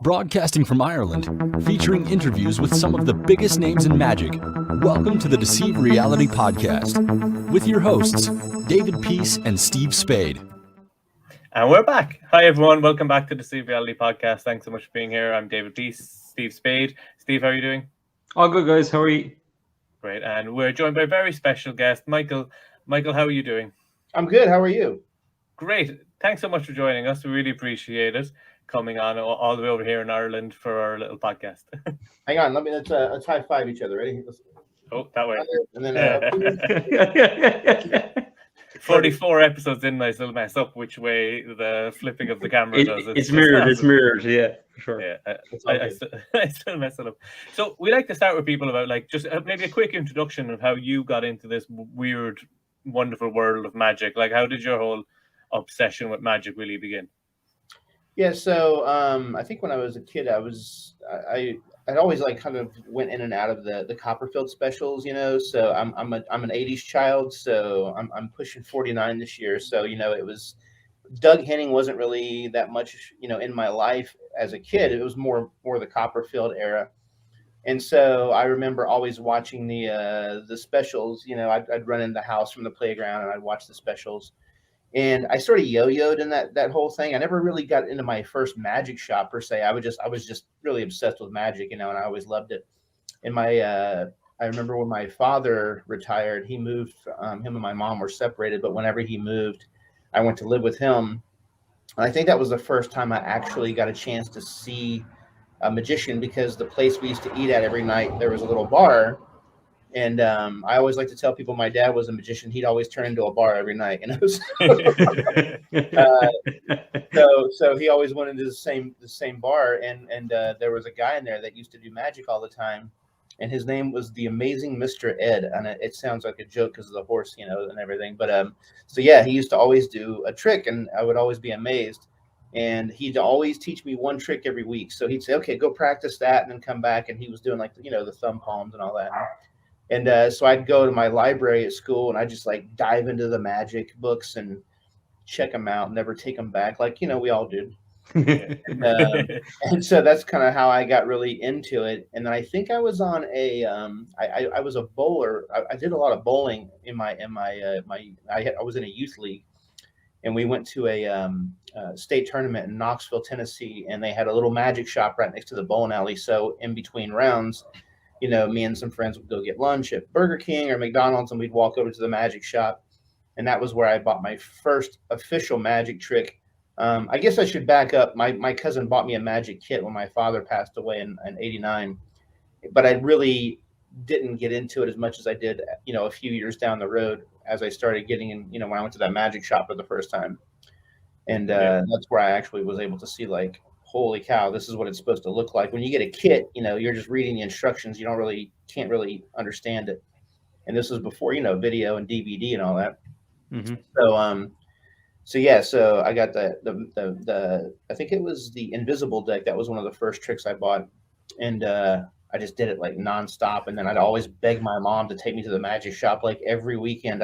Broadcasting from Ireland, featuring interviews with some of the biggest names in magic. Welcome to the Deceive Reality Podcast with your hosts, David Peace and Steve Spade. And we're back. Hi, everyone. Welcome back to the Deceive Reality Podcast. Thanks so much for being here. I'm David Peace, Steve Spade. Steve, how are you doing? All good, guys. How are you? Great. And we're joined by a very special guest, Michael. Michael, how are you doing? I'm good. How are you? Great. Thanks so much for joining us. We really appreciate it. Coming on all the way over here in Ireland for our little podcast. Hang on, let's high five each other. Ready? Oh, that way. And then 44 episodes in, I still mess up which way the flipping of the camera does. It's mirrored. It's mirrored. Yeah, for sure. Yeah, I still mess it up. So we like to start with people about just maybe a quick introduction of how you got into this weird, wonderful world of magic. Like, how did your whole obsession with magic really begin? Yeah, so I think when I was a kid, I'd always kind of went in and out of the Copperfield specials, So I'm an '80s child, so I'm pushing 49 this year. So it was Doug Henning wasn't really that much in my life as a kid. It was more the Copperfield era, and so I remember always watching the specials. I'd run in the house from the playground and I'd watch the specials. And I sort of yo-yoed in that whole thing. I never really got into my first magic shop per se. I was just really obsessed with magic, and I always loved it. And I remember when my father retired, he moved. Him and my mom were separated, but whenever he moved, I went to live with him. And I think that was the first time I actually got a chance to see a magician, because the place we used to eat at every night, there was a little bar. And I always like to tell people my dad was a magician. He'd always turn into a bar every night, So he always went into the same bar, and there was a guy in there that used to do magic all the time, and his name was the Amazing Mr. Ed, and it sounds like a joke because of the horse, and everything. But so yeah, he used to always do a trick, and I would always be amazed. And he'd always teach me one trick every week. So he'd say, "Okay, go practice that," and then come back, and he was doing the thumb palms and all that. And so I'd go to my library at school, and I just dive into the magic books and check them out, never take them back, we all did. And so that's kind of how I got really into it. And then I think I was on I was a bowler. I did a lot of bowling I was in a youth league, and we went to a state tournament in Knoxville, Tennessee, and they had a little magic shop right next to the bowling alley. So in between rounds, me and some friends would go get lunch at Burger King or McDonald's, and we'd walk over to the magic shop. And that was where I bought my first official magic trick. I guess I should back up. My cousin bought me a magic kit when my father passed away in '89. But I really didn't get into it as much as I did, a few years down the road as I started getting in, when I went to that magic shop for the first time. And that's where I actually was able to see, holy cow, this is what it's supposed to look like. When you get a kit, you're just reading the instructions. You can't really understand it. And this was before, video and DVD and all that. Mm-hmm. So I got the I think it was the invisible deck. That was one of the first tricks I bought. And I just did it nonstop. And then I'd always beg my mom to take me to the magic shop every weekend.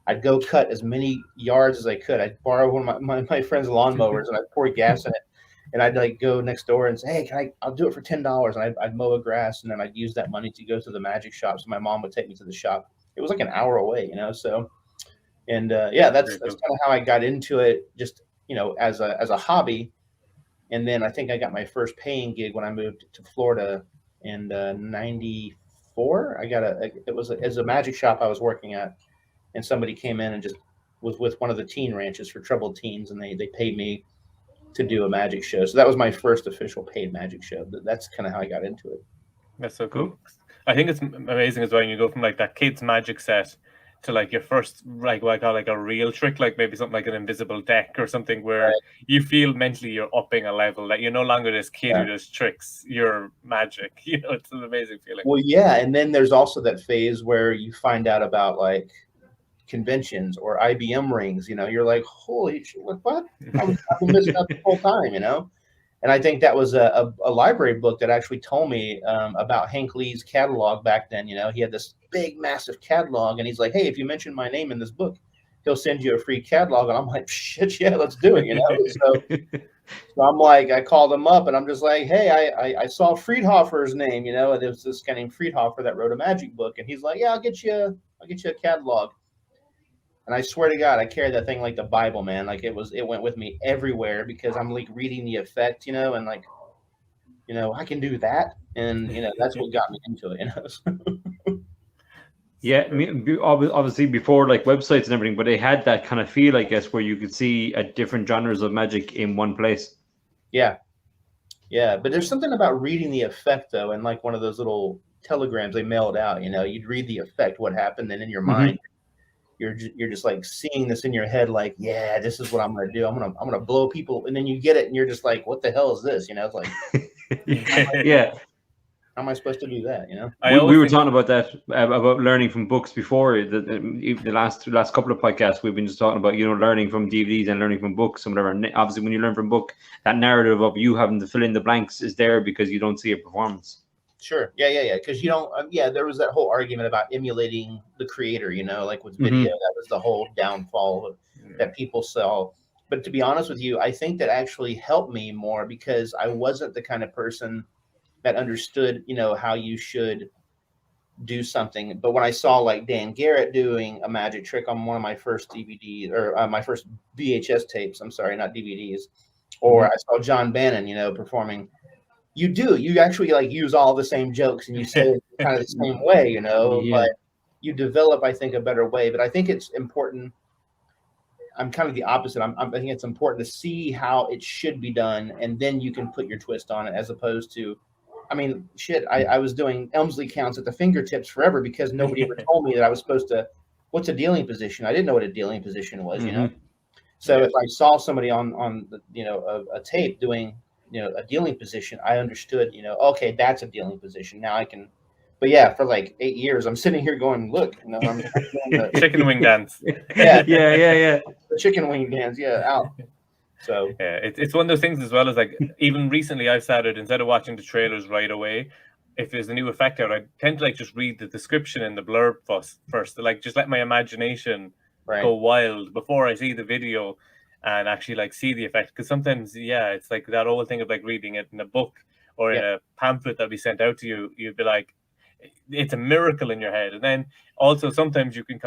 I'd go cut as many yards as I could. I'd borrow one of my friend's lawnmowers, and I'd pour gas in it. And I'd go next door and say, "Hey, I'll do it for $10." And I'd mow a grass, and then I'd use that money to go to the magic shop. So my mom would take me to the shop. It was an hour away, So, and that's kind of how I got into it, just as a hobby. And then I think I got my first paying gig when I moved to Florida in '94. It was a magic shop I was working at, and somebody came in and just was with one of the teen ranches for troubled teens, and they paid me to do a magic show. So that was my first official paid magic show. That's kind of how I got into it. That's so cool. I think it's amazing as well when you go from that kid's magic set to your first what I call a real trick, maybe something like an invisible deck or something where you feel mentally you're upping a level, that you're no longer this kid who does tricks, you're magic. It's an amazing feeling. Well, yeah, and then there's also that phase where you find out about conventions or IBM rings, you're like, holy shit, what? I've been missing out the whole time, And I think that was a library book that actually told me about Hank Lee's catalog back then. He had this big, massive catalog, and he's like, "Hey, if you mention my name in this book, he'll send you a free catalog." And I'm like, "Shit, yeah, let's do it." So So I'm like, I called him up and I'm just like, hey, I saw Friedhofer's name, and there was this guy named Friedhofer that wrote a magic book, and he's like, yeah, I'll get you a catalog. And I swear to God, I carried that thing like the Bible, man. Like it went with me everywhere because I'm like reading the effect, and like, I can do that, and that's what got me into it. Yeah, obviously before like websites and everything, but they had that kind of feel, I guess, where you could see different genres of magic in one place. Yeah, but there's something about reading the effect though, and like one of those little telegrams they mailed out. You'd read the effect, what happened, and in your mind, you're just like seeing this in your head, like, yeah, this is what I'm gonna do. I'm gonna blow people, and then you get it, and you're just like, what the hell is this? It's like, Yeah. how am I supposed to do that? We were talking about that, about learning from books before. The last couple of podcasts, we've been just talking about, learning from DVDs and learning from books and whatever. And obviously, when you learn from book, that narrative of you having to fill in the blanks is there because you don't see a performance. Sure. Yeah. Because you don't. There was that whole argument about emulating the creator. Like with video, that was the whole downfall that people saw. But to be honest with you, I think that actually helped me more because I wasn't the kind of person that understood, how you should do something. But when I saw like Dan Garrett doing a magic trick on one of my first DVDs or my first VHS tapes, I'm sorry, not DVDs, or I saw John Bannon, performing. You actually like use all the same jokes and you say it kind of the same way, but you develop, I think, a better way. But I think it's important. I'm kind of the opposite. I think it's important to see how it should be done, and then you can put your twist on it, as opposed to, I was doing Elmsley counts at the fingertips forever because nobody ever told me that I was supposed to. What's a dealing position? I didn't know what a dealing position was, So if I saw somebody on a tape doing a dealing position, I understood, okay, that's a dealing position. Now I can, but yeah, for like 8 years, I'm sitting here going, look, I'm doing the chicken wing dance. Yeah. The chicken wing dance, out. So yeah, it's one of those things as well as like even recently I've started, instead of watching the trailers right away, if there's a new effect out, I tend to like just read the description and the blurb first, like just let my imagination go wild before I see the video and actually like see the effect. Because sometimes, it's like that old thing of like reading it in a book or in a pamphlet that we sent out to you, you'd be like, it's a miracle in your head. And then also sometimes you can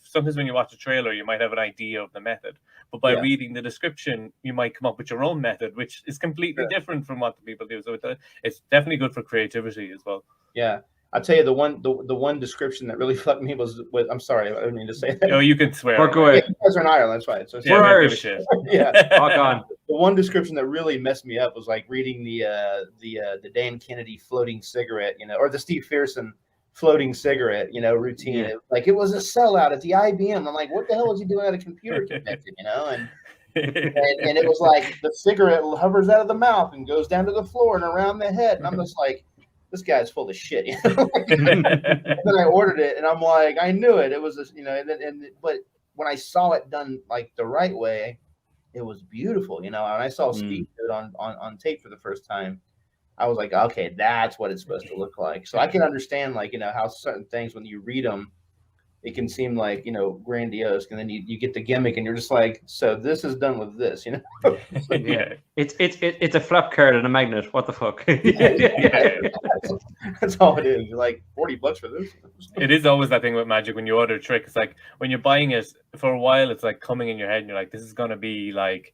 sometimes when you watch a trailer, you might have an idea of the method, but by reading the description, you might come up with your own method, which is completely different from what the people do. So it's definitely good for creativity as well. Yeah. I'll tell you the one description that really fucked me was I'm sorry, I didn't mean to say that. Oh, you can swear. Or go ahead. You guys are in Ireland, that's right. So we're Irish. Talk on. The one description that really messed me up was like reading the Dan Kennedy floating cigarette, or the Steve Fearson floating cigarette, routine. Yeah. It was a sellout at the IBM. I'm like, what the hell was he doing at a computer convention, And it was like the cigarette hovers out of the mouth and goes down to the floor and around the head, and I'm just like, this guy's full of shit. And then I ordered it, and I'm like, I knew it. It was, but when I saw it done like the right way, it was beautiful, And I saw Steve do it on tape for the first time. I was like, okay, that's what it's supposed to look like. So I can understand, like, how certain things, when you read them, it can seem like, grandiose, and then you get the gimmick, and you're just like, so this is done with this, It's a flap card and a magnet. What the fuck? That's all it is. You're like, $40 for this. It is always that thing with magic when you order a trick. It's like when you're buying it for a while, it's like coming in your head, and you're like, this is gonna be like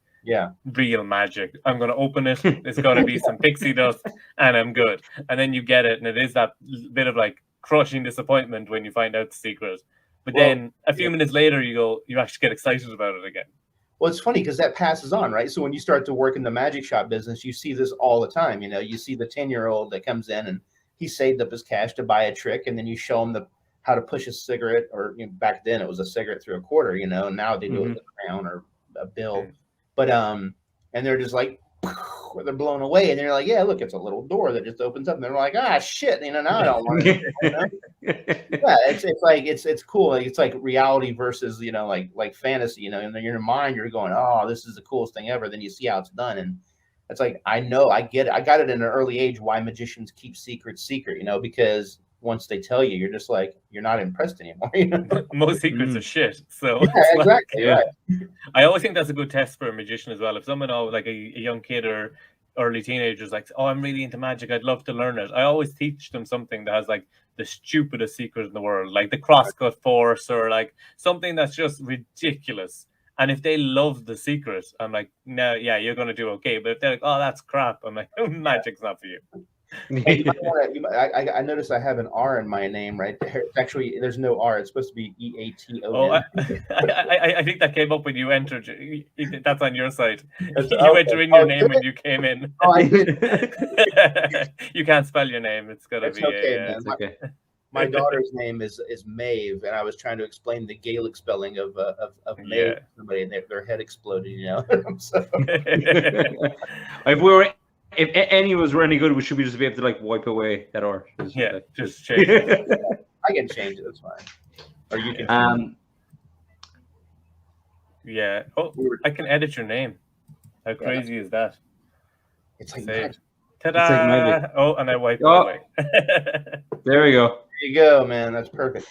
real magic. I'm gonna open it. It's gonna be some pixie dust, and I'm good. And then you get it, and it is that bit of like crushing disappointment when you find out the secret. But then a few minutes later, you actually get excited about it again. Well, it's funny because that passes on, right? So when you start to work in the magic shop business, you see this all the time. You see the 10-year-old that comes in and he saved up his cash to buy a trick, and then you show him how to push a cigarette, or back then it was a cigarette through a quarter, and now they do it with a crown or a bill. But and they're just like, they're blown away, and they're like, yeah, look, it's a little door that just opens up, and they're like, shit, now I don't want it. It's cool. Like, it's like reality versus like fantasy, and then in your mind you're going, oh, this is the coolest thing ever. Then you see how it's done, and it's like, I know, I get it. I got it in an early age why magicians keep secret, because once they tell you, you're just like, you're not impressed anymore. You know? Most secrets are shit. So Yeah, it's exactly. yeah. Right. I always think that's a good test for a magician as well. If someone, like a young kid or early teenagers, like, oh, I'm really into magic, I'd love to learn it. I always teach them something that has like the stupidest secret in the world, like the crosscut force, or like something that's just ridiculous. And if they love the secret, I'm like, no, yeah, you're gonna do okay. But if they're like, oh, that's crap, I'm like, oh, magic's not for you. Hey, I noticed I have an R in my name right there. It's actually, there's no R. It's supposed to be EATON. Oh, I think that came up when you entered. That's on your side. That's- You okay. enter in your Oh, name did when you came in. Oh, I did. You can't spell your name. It's gotta It's be okay, man. It's okay. My daughter's name is Maeve, and I was trying to explain the Gaelic spelling of Maeve Yeah. to somebody, and their head exploded. You know. So, If any of us were any good, we should be just be able to like wipe away that R. Yeah, just change it. I can change it. That's fine. Or you can. Change Yeah. Oh, I can edit your name. How crazy is that? It's like Save. magic. Ta-da! It's like magic. Oh, and I wiped it Oh. away. There we go. There you go, man. That's perfect.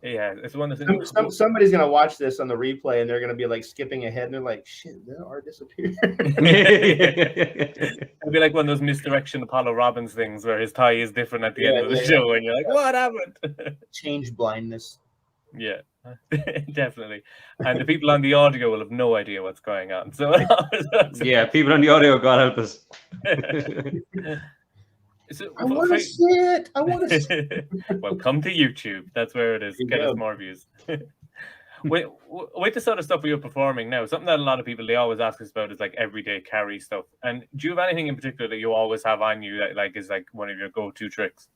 Yeah, it's one of the Somebody's gonna watch this on the replay, and they're gonna be like skipping ahead, and they're like, "Shit, that R disappeared." It'll be like one of those misdirection Apollo Robbins things where his tie is different at the end of the show, and you're like, "What happened?" Change blindness. Yeah, definitely. And the people on the audio will have no idea what's going on. So Yeah, people on the audio, God help us. So, I want to see it. I want to see it. well, come to YouTube. That's where it is. Get us more views. With the sort of stuff you're performing now, something that a lot of people, they always ask us about is like everyday carry stuff. And do you have anything in particular that you always have on you that like is like one of your go-to tricks?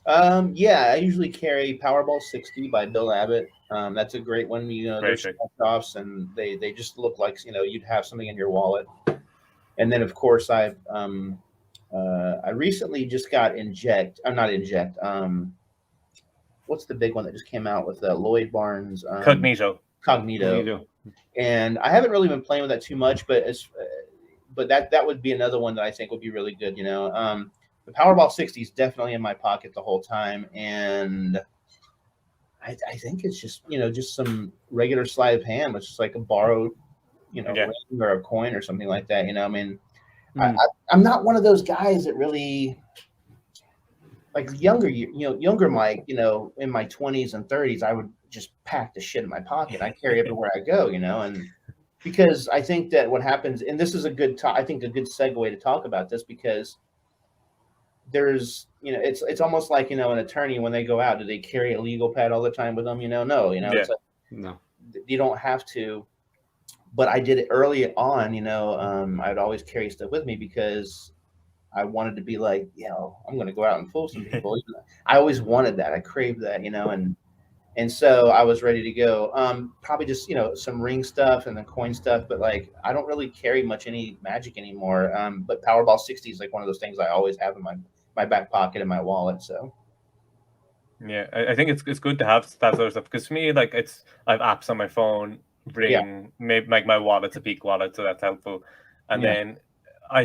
Yeah, I usually carry Powerball 60 by Bill Abbott. That's a great one. You know, they're scratch-offs, and they just look like, you know, you'd have something in your wallet. And then, of course, I recently just got what's the big one that just came out with Lloyd Barnes? Cognito. And I haven't really been playing with that too much, but that would be another one that I think would be really good. You know, the Powerball 60 is definitely in my pocket the whole time, and I think it's just, you know, just some regular sleight of hand, which is like a borrowed, you know, ring or a coin or something like that. You know, I mean, I'm not one of those guys that really, like younger Mike, you know, in my 20s and 30s, I would just pack the shit in my pocket. I carry everywhere I go, you know, and because I think that what happens, and this is a good segue to talk about this, because there's, you know, it's almost like, you know, an attorney, when they go out, do they carry a legal pad all the time with them? You know, no, you know, it's like, no, you don't have to. But I did it early on, you know. I'd always carry stuff with me because I wanted to be like, you know, I'm going to go out and fool some people. I always wanted that. I craved that, you know, and so I was ready to go. Probably just, you know, some ring stuff and then coin stuff, but like I don't really carry much any magic anymore. But Powerball 60 is like one of those things I always have in my back pocket in my wallet. So. Yeah, I think it's good to have that sort of stuff, because for me, like I have apps on my phone. Maybe like my wallet's a Peak wallet, so that's helpful. And then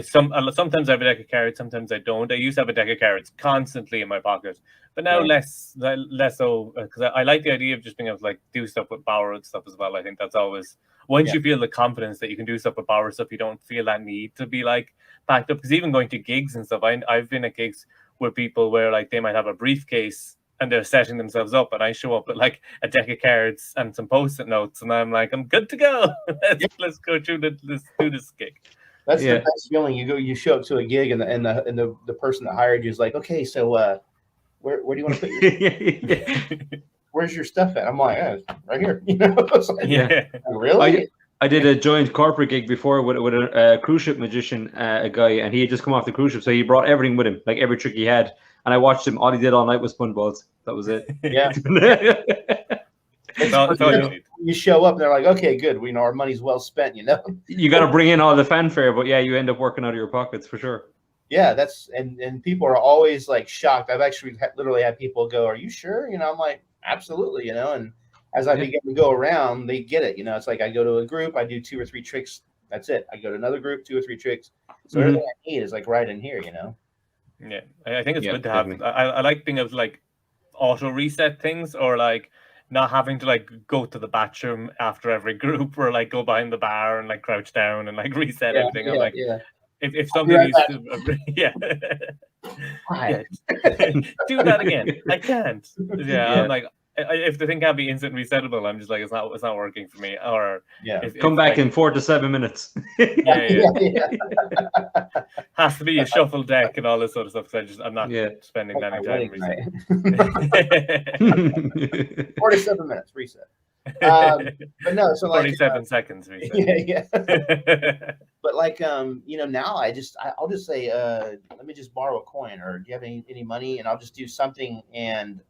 sometimes I have a deck of cards, sometimes I don't. I used to have a deck of cards constantly in my pocket, but now less so, because I like the idea of just being able to like do stuff with borrowed stuff as well. I think that's always, once you feel the confidence that you can do stuff with borrowed stuff, you don't feel that need to be like packed up. Because even going to gigs and stuff, I've been at gigs where people where like they might have a briefcase and they're setting themselves up, and I show up with like a deck of cards and some post-it notes, and I'm like, I'm good to go. Let's go through let's do this gig. That's the best feeling. You show up to a gig, and the person that hired you is like, okay, so where do you want to put your where's your stuff at? I'm like, right here. You know, like, really? I did a joint corporate gig before with a cruise ship magician, a guy, and he had just come off the cruise ship, so he brought everything with him, like every trick he had. And I watched him. All he did all night was spun balls. That was it. Yeah. You show up and they're like, okay, good. We know our money's well spent, you know. You got to bring in all the fanfare, but yeah, you end up working out of your pockets for sure. Yeah, and people are always like shocked. I've actually literally had people go, "Are you sure?" You know, I'm like, absolutely, you know. And as I begin to go around, they get it. You know, it's like I go to a group, I do 2 or 3 tricks. That's it. I go to another group, 2 or 3 tricks. So everything I need is like right in here, you know. Yeah, I think it's Yeah, good to have. definitely. I like being able to like auto reset things, or like not having to like go to the bathroom after every group, or like go behind the bar and like crouch down and like reset everything. I'm like, Yeah. if I'll be something right needs back. to, yeah, Hi. yeah, do that again. I can't. Yeah, Yeah. I'm like, if the thing can't be instant resettable, I'm just like, it's not working for me. Or Yeah. Come if back like, in 4 to 7 minutes. yeah, Yeah. has to be a shuffle deck and all this sort of stuff. Because I'm not Yeah. spending Like my any time wedding resetting. night. 47 minutes reset. But no, so like 47 seconds reset. yeah. But like now I'll just say let me just borrow a coin, or do you have any money, and I'll just do something and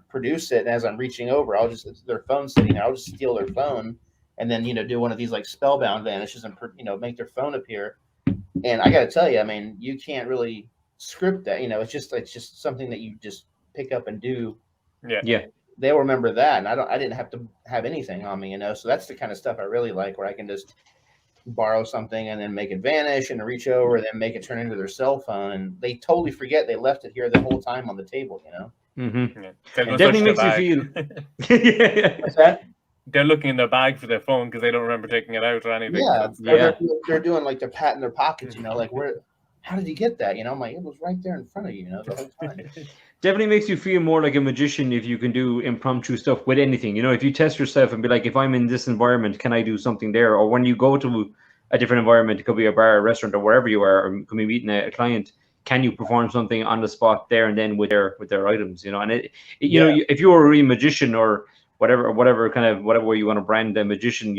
produce it. And as I'm reaching over, it's their phone sitting there, I'll just steal their phone and then do one of these like spellbound vanishes and make their phone appear. And I got to tell you, I mean, you can't really script that. It's just something that you just pick up and do. Yeah. They'll remember that, and I didn't have to have anything on me, So that's the kind of stuff I really like, where I can just borrow something and then make it vanish and reach over and then make it turn into their cell phone, and they totally forget they left it here the whole time on the table. Mm-hmm. Yeah. It definitely makes you feel. What's that? They're looking in their bag for their phone because they don't remember taking it out or anything. Yeah, Yeah. they're doing like they're patting their pockets, like how did you get that? I'm like, it was right there in front of you, the whole time. Definitely makes you feel more like a magician if you can do impromptu stuff with anything. If you test yourself and be like, if I'm in this environment, can I do something there? Or when you go to a different environment, it could be a bar, a restaurant, or wherever you are, or you could be meeting a client. Can you perform something on the spot there and then with their items? And if you were a real magician or whatever way you want to brand a magician,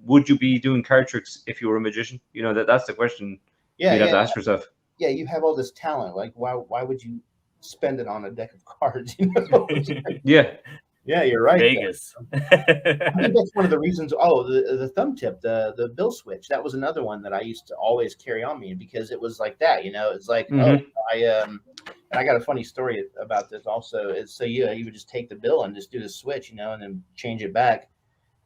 would you be doing card tricks if you were a magician? That's the question you'd have to ask yourself. Yeah, you have all this talent. Like, why would you spend it on a deck of cards? Yeah, you're right. Vegas. I think that's one of the reasons. Oh, the thumb tip, the bill switch. That was another one that I used to always carry on me, because it was like that. It's like, Mhm. and I got a funny story about this also. So you would just take the bill and just do the switch, and then change it back,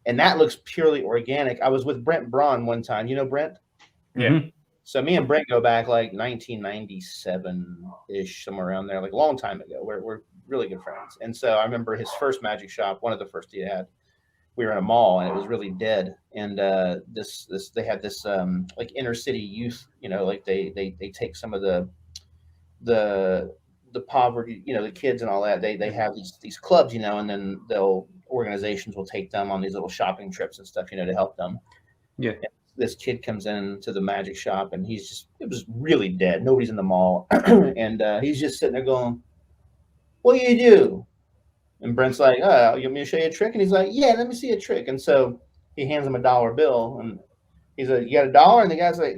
and that looks purely organic. I was with Brent Braun one time. Brent? Yeah. Mm-hmm. So me and Brent go back like 1997-ish, somewhere around there, like a long time ago. We're really good friends. And so I remember his first magic shop, one of the first he had. We were in a mall and it was really dead. And they had this like inner city youth, like they take some of the poverty, the kids and all that. They have these clubs, and then organizations will take them on these little shopping trips and stuff, to help them. Yeah. And this kid comes into the magic shop and it was really dead. Nobody's in the mall. And he's just sitting there going, "What do you do?" And Brent's like, "Oh, you want me to show you a trick?" And he's like, "Yeah, let me see a trick." And so he hands him a $1 bill and he's like, "You got $1?" And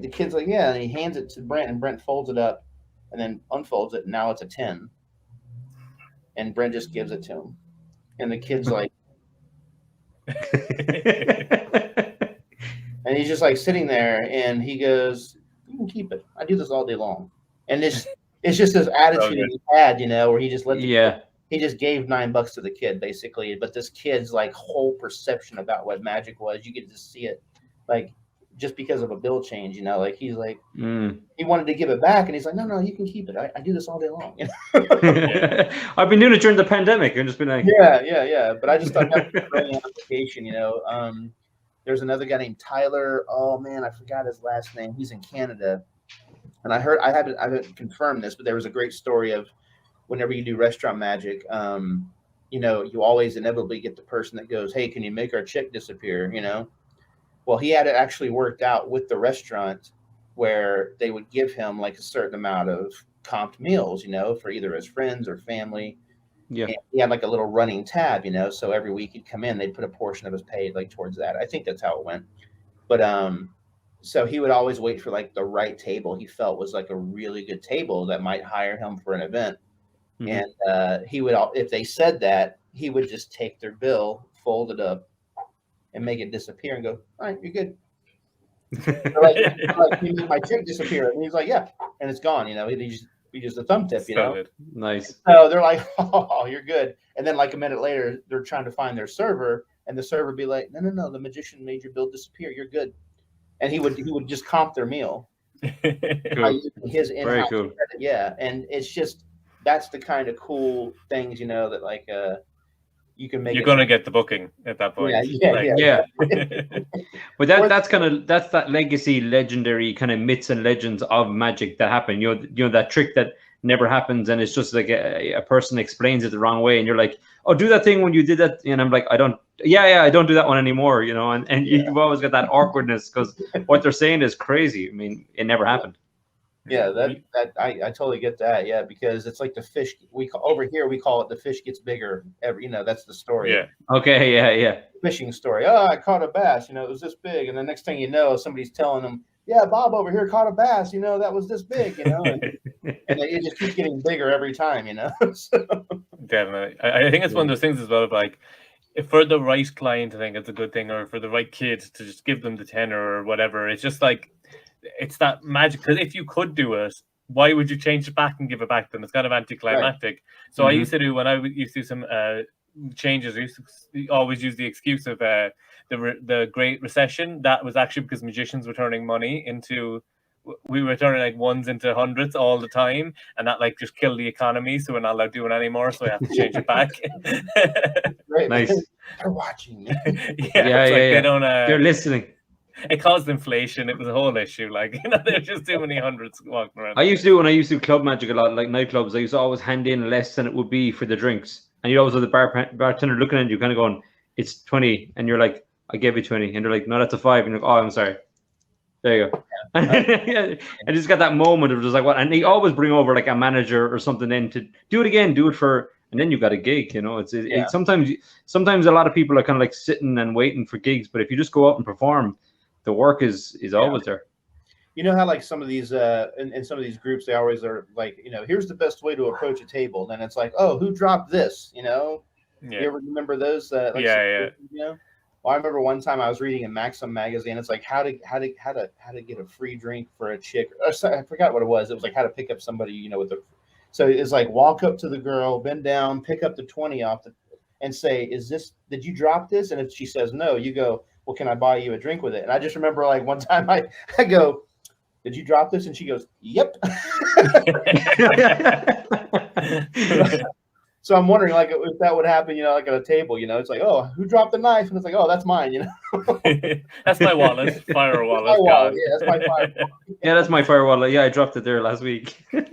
the kid's like, "Yeah." And he hands it to Brent and Brent folds it up and then unfolds it. And now it's a 10. And Brent just gives it to him. And the kid's like, and he's just like sitting there and he goes, "You can keep it. I do this all day long." And it's just this attitude he had, where he just let the kid, he just gave $9 to the kid basically. But this kid's like whole perception about what magic was, you could just see it, like just because of a bill change, like he's like, he wanted to give it back and he's like, no, you can keep it. I do this all day long. I've been doing it during the pandemic and just been like, yeah. But I just thought that was a great application, There's another guy named Tyler. Oh man, I forgot his last name. He's in Canada. And I haven't confirmed this, but there was a great story of whenever you do restaurant magic, you always inevitably get the person that goes, "Hey, can you make our check disappear?" Well, he had it actually worked out with the restaurant where they would give him like a certain amount of comped meals, for either his friends or family. Yeah. And he had like a little running tab, so every week he'd come in, they'd put a portion of his pay like towards that. I think that's how it went. But so he would always wait for like the right table he felt was like a really good table that might hire him for an event. Mhm. And he would, if they said that, he would just take their bill, fold it up, and make it disappear and go, "All right, you're good." like, "You made my check disappear." And he's like, "Yeah," and it's gone. He just a thumb tip. Nice. So they're like, "Oh, you're good." And then like a minute later, they're trying to find their server, and the server be like, "No, the magician made your bill disappear. You're good." And he would just comp their meal. Cool. using his Very in-house cool. credit. Yeah, and it's just that's the kind of cool things, you know, that like you can make. You're gonna get the booking at that point. Yeah. But that's that legacy, legendary kind of myths and legends of magic that happen. You know that trick that never happens, and it's just like a person explains it the wrong way, and you're like, oh, do that thing when you did that, and I'm like, I don't do that one anymore, you know, and you've always got that awkwardness because what they're saying is crazy. I mean, it never happened. Yeah, that I totally get that. Yeah, because it's like the fish over here we call it the fish gets bigger. You know, that's the story. Yeah. Okay. Yeah. Fishing story. Oh, I caught a bass. You know, it was this big, and the next thing you know, somebody's telling them, "Yeah, Bob over here caught a bass. You know, that was this big." You know, and it just keeps getting bigger every time. You know. So. Definitely, I think it's one of those things as well. Like, if for the right client, I think it's a good thing, or for the right kid to just give them the tenner or whatever. It's just like. It's that magic, because if you could do it, why would you change it back and give it back to them? It's kind of anticlimactic. Right. So I used to do, when I used to do some changes, I used to always use the excuse of the Great Recession. That was actually because magicians were turning money into, we were turning like ones into hundreds all the time, and that like just killed the economy, so we're not allowed to do it anymore, so I have to change it back. Great. Nice. They're watching. They don't, they're listening. It caused inflation. It was a whole issue. Like, you know, there's just too many hundreds walking around. I used to do when I used to do club magic a lot, like nightclubs. I used to always hand in less than it would be for the drinks, and you always have the bartender looking at you, kind of going, "It's 20," and you're like, "I gave you 20," and they're like, "No, that's a 5," and you're like, "Oh, I'm sorry." There you go. I just got that moment of just like what, and they always bring over like a manager or something then to do it again, do it for. And then you got a gig, you know. It's sometimes a lot of people are kind of like sitting and waiting for gigs, but if you just go out and perform, the work is always there. You know how like some of these in some of these groups, they always are like, you know, here's the best way to approach a table. Then it's like, oh, who dropped this? You know, you ever remember those? You know, well, I remember one time I was reading in Maxim magazine. It's like how to get a free drink for a chick. I forgot what it was. It was like how to pick up somebody, you know, with the. So it's like walk up to the girl, bend down, pick up the 20 off and say, did you drop this? And if she says no, you go, well, can I buy you a drink with it? And I just remember like one time I go, did you drop this? And she goes, yep. So I'm wondering like if that would happen, you know, like at a table, you know, it's like, oh, who dropped the knife? And it's like, oh, that's mine, you know. That's my wallet, fire wallet. Yeah, that's my fire wallet. Yeah, that's my fire wallet. Yeah, I dropped it there last week. Yeah.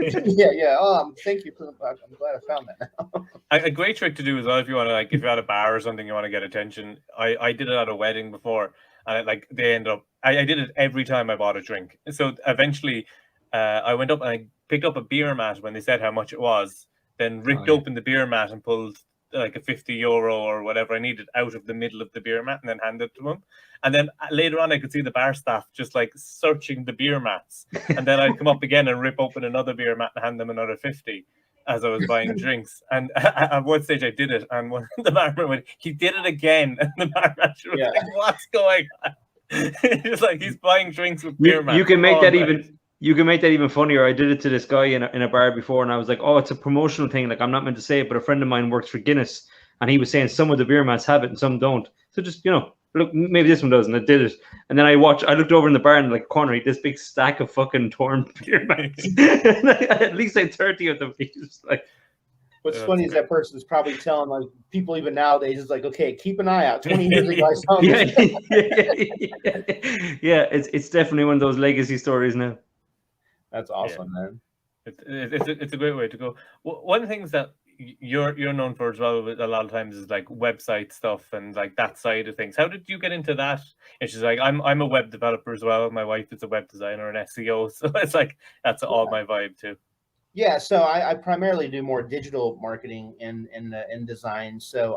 Thank you. I'm glad I found that now. A great trick to do as well, if you want to, like, if you're at a bar or something, you want to get attention. I did it at a wedding before, and they ended up. I did it every time I bought a drink. So eventually, I went up and I picked up a beer mat when they said how much it was. Then ripped open the beer mat and pulled like a €50 or whatever I needed out of the middle of the beer mat, and then handed it to him. And then later on, I could see the bar staff just like searching the beer mats. And then I'd come up again and rip open another beer mat and hand them another 50 as I was buying drinks. And at one stage, I did it, and the barman went, "He did it again." And the bar manager was like, "What's going on?" It's like he's buying drinks with beer mats. You can make that even. You can make that even funnier. I did it to this guy in a bar before, and I was like, "Oh, it's a promotional thing. Like, I'm not meant to say it, but a friend of mine works for Guinness, and he was saying some of the beer mats have it and some don't. So just, you know, look, maybe this one doesn't." I did it, and then I looked over in the bar in like corner, this big stack of fucking torn beer mats. At least I had 30 of them. He's like, what's funny is that person is probably telling like people even nowadays, it's like, okay, keep an eye out. 20 years ago, I saw yeah, it's definitely one of those legacy stories now. That's awesome, man. It's a great way to go. One of the things that you're known for as well a lot of times is like website stuff and like that side of things. How did you get into that? It's just like I'm a web developer as well. My wife is a web designer and SEO, so it's like that's all my vibe too. Yeah, so I primarily do more digital marketing and design. So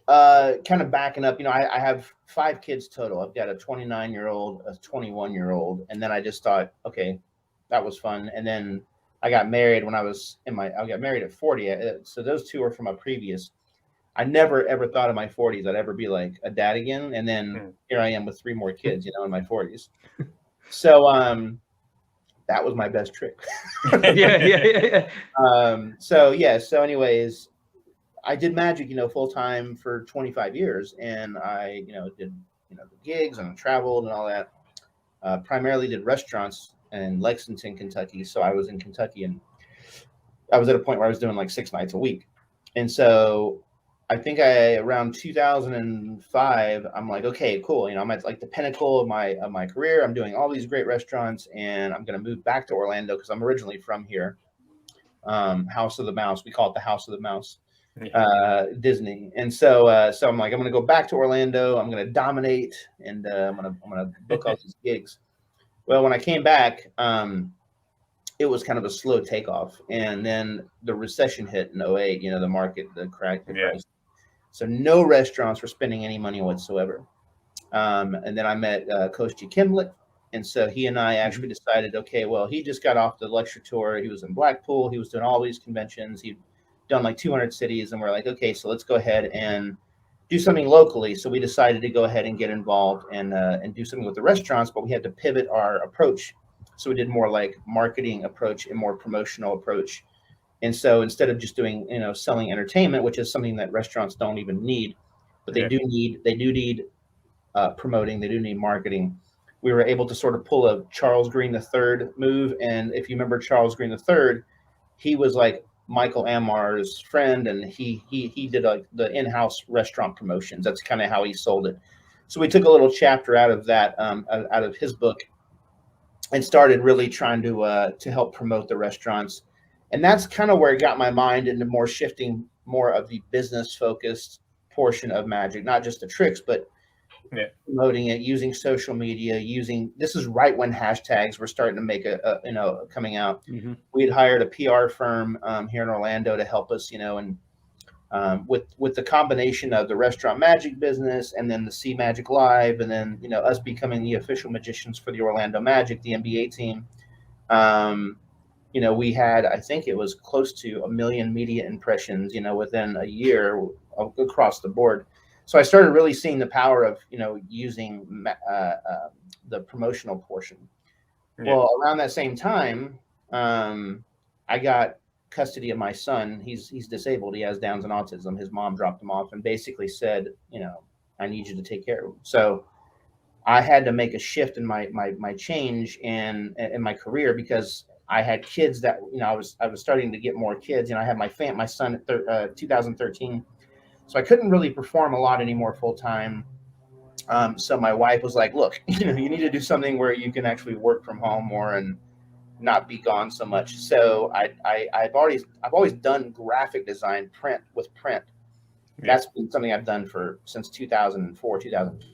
kind of backing up, you know, I have 5 kids total. I've got a 29-year-old, a 21-year-old, and then I just thought, okay, that was fun. And then I got married when I got married at 40. So those 2 are from a previous. I never ever thought in my 40s I'd ever be like a dad again. And then here I am with 3 more kids, you know, in my 40s. So that was my best trick. Yeah. So anyways, I did magic, you know, full time for 25 years, and I, you know, did, you know, the gigs and traveled and all that. primarily did restaurants in Lexington, Kentucky. So I was in Kentucky, and I was at a point where I was doing like 6 nights a week. And so I think around 2005, I'm like, okay, cool. I'm at like the pinnacle of my career. I'm doing all these great restaurants, and I'm going to move back to Orlando because I'm originally from here. House of the Mouse. We call it the House of the Mouse, Disney. And so I'm like, I'm going to go back to Orlando. I'm going to dominate, and I'm going to book all these gigs. Well, when I came back, it was kind of a slow takeoff, and then the recession hit in 2008. The market, the crack, the price. So no restaurants were spending any money whatsoever. And then I met Coach G. Kimblick. And so he and I actually decided, okay, well, he just got off the lecture tour. He was in Blackpool. He was doing all these conventions. He'd done like 200 cities. And we're like, okay, so let's go ahead and do something locally. So we decided to go ahead and get involved and do something with the restaurants, but we had to pivot our approach. So we did more like marketing approach and more promotional approach. And so instead of just doing, selling entertainment, which is something that restaurants don't even need, but they do need promoting, they do need marketing. We were able to sort of pull a Charles Green III move. And if you remember Charles Green III, he was like Michael Amar's friend, and he did like the in-house restaurant promotions. That's kind of how he sold it. So we took a little chapter out of that, out of his book, and started really trying to help promote the restaurants. And that's kind of where it got my mind into shifting more of the business focused portion of magic, not just the tricks, but promoting it, using social media, this is right when hashtags were starting to make coming out. We had hired a PR firm here in Orlando to help us, and with the combination of the restaurant magic business and then the Sea Magic Live, and then us becoming the official magicians for the Orlando Magic, the NBA team. We had, I think it was close to 1 million media impressions, within a year across the board. So I started really seeing the power of, using the promotional portion. Well, around that same time, I got custody of my son. He's disabled. He has Downs and autism. His mom dropped him off and basically said, I need you to take care of him. So I had to make a shift in my change in my career, because I had kids that, I was starting to get more kids. I had my son at 2013. So I couldn't really perform a lot anymore full time. So my wife was like, look, you need to do something where you can actually work from home more and not be gone so much. So I've always done graphic design, print. That's been something I've done since 2004, 2000.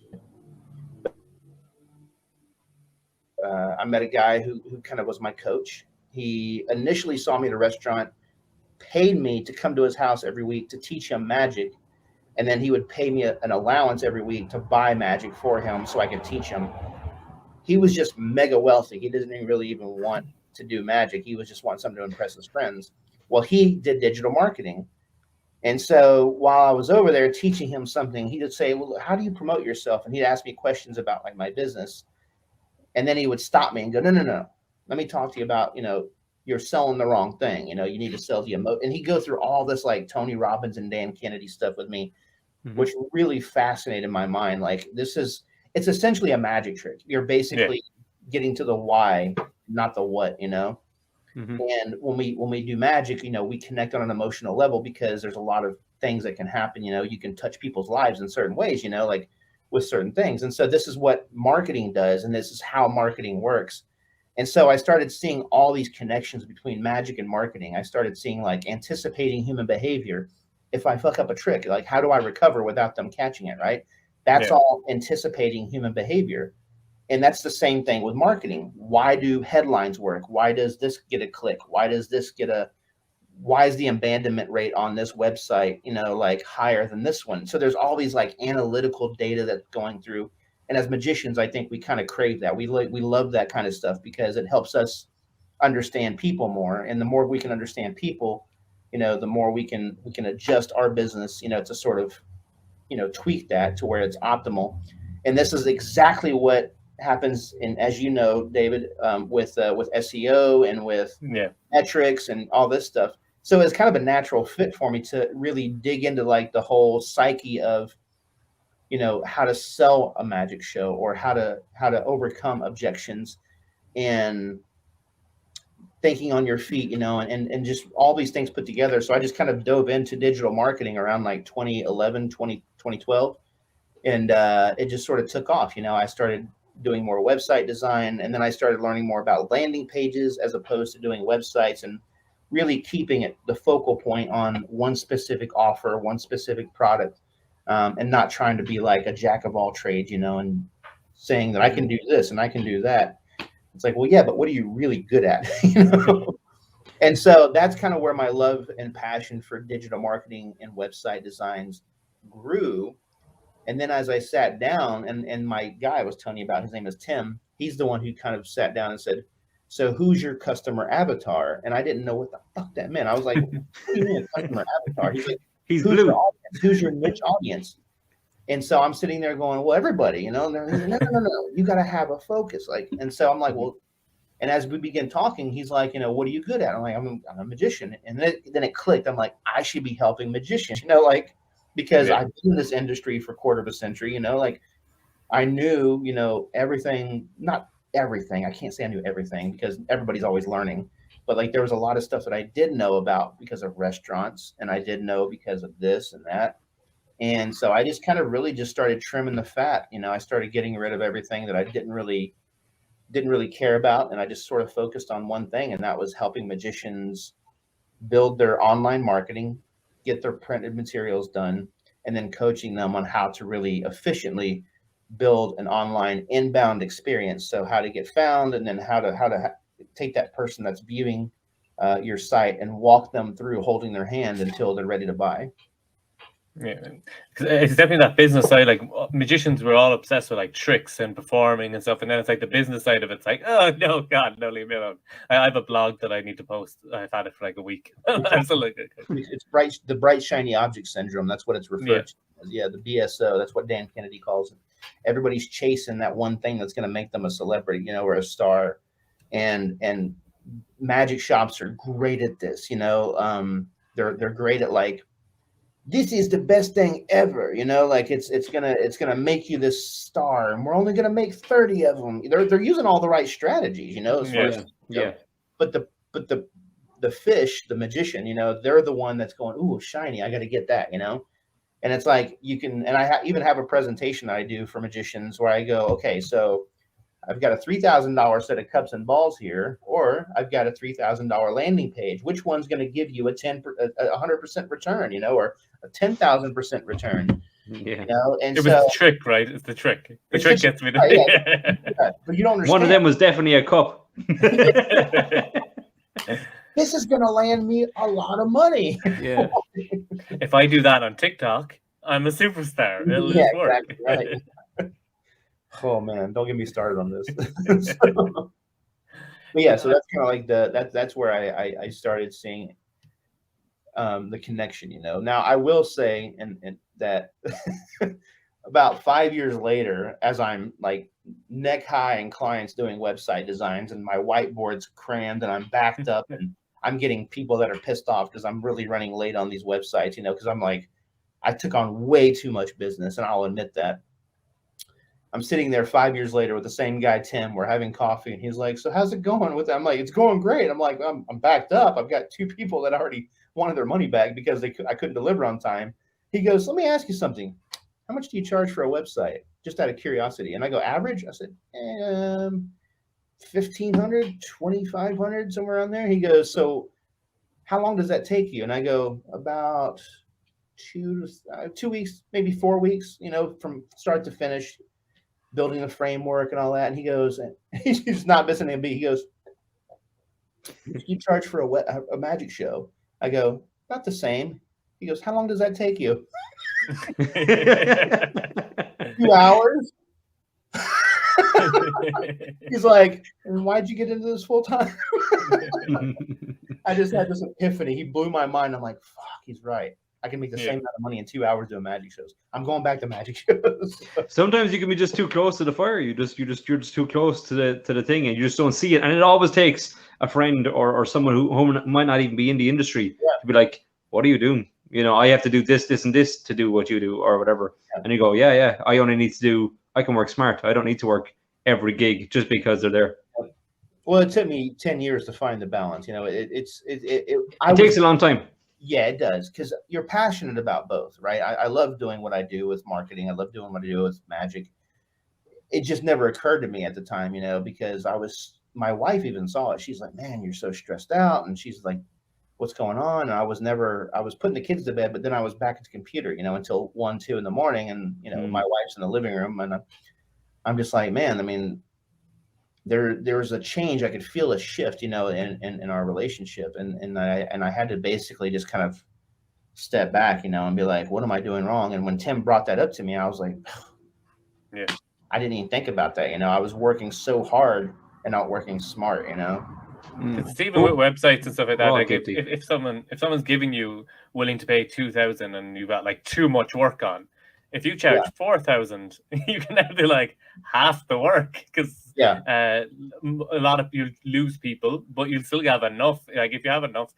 I met a guy who kind of was my coach. He initially saw me at a restaurant, paid me to come to his house every week to teach him magic. And then he would pay me an allowance every week to buy magic for him so I could teach him. He was just mega wealthy. He didn't really even want to do magic. He was just wanting something to impress his friends. Well, he did digital marketing. And so while I was over there teaching him something, he would say, well, how do you promote yourself? And he'd ask me questions about like my business. And then he would stop me and go, no. Let me talk to you about, you're selling the wrong thing. You need to sell the emote. And he'd go through all this like Tony Robbins and Dan Kennedy stuff with me, which really fascinated my mind. Like it's essentially a magic trick. You're basically getting to the why, not the what, And when we do magic, we connect on an emotional level, because there's a lot of things that can happen. You can touch people's lives in certain ways, like with certain things. And so this is what marketing does. And this is how marketing works. And so I started seeing all these connections between magic and marketing. I started seeing like anticipating human behavior. If I fuck up a trick, like how do I recover without them catching it, right? That's all anticipating human behavior. And that's the same thing with marketing. Why do headlines work? Why does this get a click? Why is the abandonment rate on this website, like higher than this one? So there's all these like analytical data that's going through. And as magicians, I think we kind of crave that. We love that kind of stuff, because it helps us understand people more. And the more we can understand people, the more we can adjust our business, to sort of, tweak that to where it's optimal. And this is exactly what happens in, as you know, David, with SEO and with metrics and all this stuff. So it's kind of a natural fit for me to really dig into like the whole psyche of, how to sell a magic show or how to overcome objections and thinking on your feet, and just all these things put together. So I just kind of dove into digital marketing around like 2012. And it just sort of took off. I started doing more website design, and then I started learning more about landing pages as opposed to doing websites, and really keeping it the focal point on one specific offer, one specific product, and not trying to be like a jack of all trades, and saying that I can do this and I can do that. It's like, well, yeah, but what are you really good at? And so that's kind of where my love and passion for digital marketing and website designs grew. And then as I sat down, and my guy I was telling you about, his name is Tim, he's the one who kind of sat down and said, so who's your customer avatar? And I didn't know what the fuck that meant. I was like, what do you mean a customer avatar? He's like, He's who's blue. your audience? Who's your niche audience? And so I'm sitting there going, well, everybody, and they're like, no, you got to have a focus. And so I'm like, well, and as we begin talking, he's like, what are you good at? I'm like, I'm a magician. And then it clicked. I'm like, I should be helping magicians, because I've been in this industry for a quarter of a century, I knew, everything, not everything. I can't say I knew everything because everybody's always learning, but like there was a lot of stuff that I did know about because of restaurants, and I did know because of this and that. And so I just kind of really just started trimming the fat. I started getting rid of everything that I didn't really care about. And I just sort of focused on one thing, and that was helping magicians build their online marketing, get their printed materials done, and then coaching them on how to really efficiently build an online inbound experience. So how to get found, and then how to take that person that's viewing your site and walk them through holding their hand until they're ready to buy. Yeah, it's definitely that business side. Like magicians, we're all obsessed with like tricks and performing and stuff, and then it's like the business side of it's like, oh no, God, no, leave me alone. I have a blog that I need to post. I've had it for like a week. Absolutely, it's the bright shiny object syndrome. That's what it's referred to as. Yeah, the BSO. That's what Dan Kennedy calls it. Everybody's chasing that one thing that's going to make them a celebrity, or a star, and magic shops are great at this. They're great at like, this is the best thing ever, like it's gonna make you this star, and we're only gonna make 30 of them. They're using all the right strategies, But the fish, the magician, they're the one that's going, ooh, shiny, I got to get that, And it's like you can, and I even have a presentation that I do for magicians where I go, okay, so I've got a $3,000 set of cups and balls here, or I've got a $3,000 landing page. Which one's going to give you a 100% return, or a 10,000% return? Yeah. And it was the trick, right? It's the trick. The trick gets me. But you don't understand. One of them was definitely a cup. This is going to land me a lot of money. Yeah. If I do that on TikTok, I'm a superstar. It'll just work. Exactly, right. Oh man, don't get me started on this. But yeah, so that's kind of like that's where I started seeing the connection. Now I will say, and that about 5 years later, as I'm like neck high in clients doing website designs, and my whiteboard's crammed, and I'm backed up, and I'm getting people that are pissed off because I'm really running late on these websites. Because I'm like, I took on way too much business, and I'll admit that. I'm sitting there 5 years later with the same guy, Tim. We're having coffee, and he's like, so how's it going with that? I'm like, it's going great. I'm like, I'm backed up. I've got 2 people that already wanted their money back because I couldn't deliver on time. He goes, let me ask you something. How much do you charge for a website? Just out of curiosity. And I go, average? I said, $1,500, $2,500, somewhere around there. He goes, so how long does that take you? And I go, about 2 weeks, maybe 4 weeks, from start to finish, building the framework and all that. And he goes, and he's not missing a beat. He goes, you charge for a magic show? I go, not the same. He goes, how long does that take you? 2 hours. He's like, and why'd you get into this full time? I just had this epiphany. He blew my mind. I'm like, fuck, he's right. I can make the same amount of money in 2 hours doing magic shows. I'm going back to magic shows. Sometimes you can be just too close to the fire. You're just too close to the thing, and you just don't see it. And it always takes a friend or someone who might not even be in the industry to be like, "What are you doing? You know, I have to do this, this, and this to do what you do, or whatever. Yeah. And you go, yeah, I only need to do. I can work smart. I don't need to work every gig just because they're there. Well, it took me 10 years to find the balance. You know, it takes a long time. Yeah, it does, because you're passionate about both, right? I love doing what I do with marketing. I love doing what I do with magic. It just never occurred to me at the time, you know, because my wife even saw it. She's like, man, you're so stressed out. And she's like, what's going on? And I was putting the kids to bed, but then I was back at the computer, you know, until 1, 2 in the morning. And, you know, my wife's in the living room, and I'm just like, man, I mean, there was a change. I could feel a shift, you know, in our relationship. And I had to basically just kind of step back, you know, and be like, what am I doing wrong? And when Tim brought that up to me, I was like, yeah, I didn't even think about that. You know, I was working so hard and not working smart, you know. It's even with websites and stuff like that. Oh, Like if someone's giving you willing to pay 2,000 and you've got like too much work on, if you charge 4,000, you can now do like half the work, because a lot of you lose people, but you'll still have enough. Like if you have enough,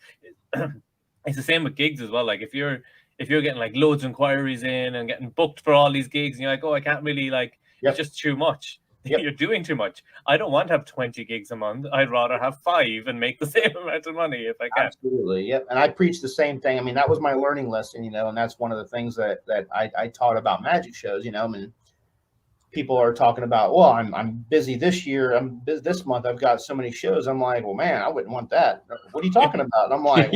it's the same with gigs as well. Like if you're getting like loads of inquiries in and getting booked for all these gigs, and you're like, oh, I can't really, like, it's just too much. You're doing too much. I don't want to have 20 gigs a month. I'd rather have 5 and make the same amount of money if I can. Absolutely. Yep. And I preach the same thing. I mean, that was my learning lesson, you know, and that's one of the things that I taught about magic shows, you know. I mean, people are talking about, well, I'm busy this year. I'm busy this month. I've got so many shows. I'm like, well, man, I wouldn't want that. What are you talking about? And I'm like,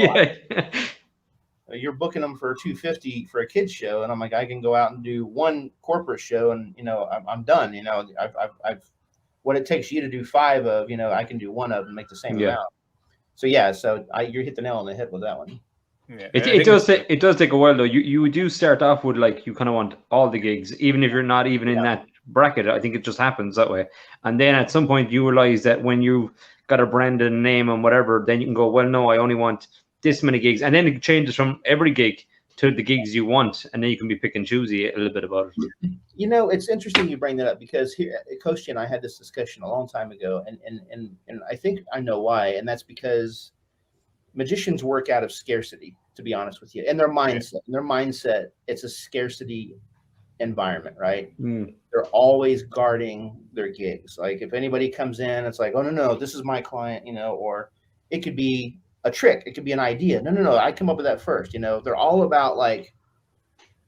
well, you're booking them for $250 for a kid's show, and I'm like, I can go out and do one corporate show, and you know, I'm done. You know, I've what it takes you to do 5 of, you know, I can do 1 of and make the same amount. So you hit the nail on the head with that one. Yeah, it does take a while though. You do start off with, like, you kind of want all the gigs, even if you're not even in that bracket. I think it just happens that way. And then at some point you realize that when you've got a brand and name and whatever, then you can go, well, no, I only want this many gigs, and then it changes from every gig to the gigs you want, and then you can be pick and choosy a little bit about it. You know, it's interesting you bring that up, because here, Kosti and I had this discussion a long time ago, and I think I know why, and that's because magicians work out of scarcity, to be honest with you, and their mindset. In their mindset, it's a scarcity environment, right? They're always guarding their gigs. Like if anybody comes in, it's like, oh no, this is my client, you know, or it could be a trick, it could be an idea. No, I come up with that first. You know, they're all about, like,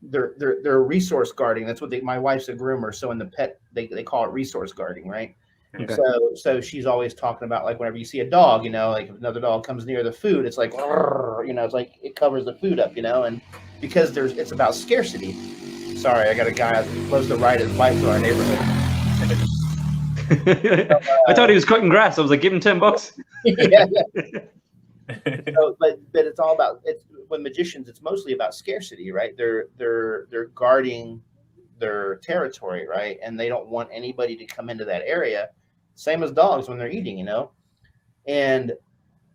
they're resource guarding. That's what my wife's a groomer, so in the pet they call it resource guarding, right? Okay. So she's always talking about, like, whenever you see a dog, you know, like if another dog comes near the food, it's like, you know, it's like it covers the food up, you know, and because it's about scarcity. Sorry, I got a guy who loves to ride his bike through our neighborhood. I thought he was cutting grass. I was like, give him $10. yeah. So, but it's all about, when magicians, it's mostly about scarcity, right? They're guarding their territory, right? And they don't want anybody to come into that area. Same as dogs when they're eating, you know. And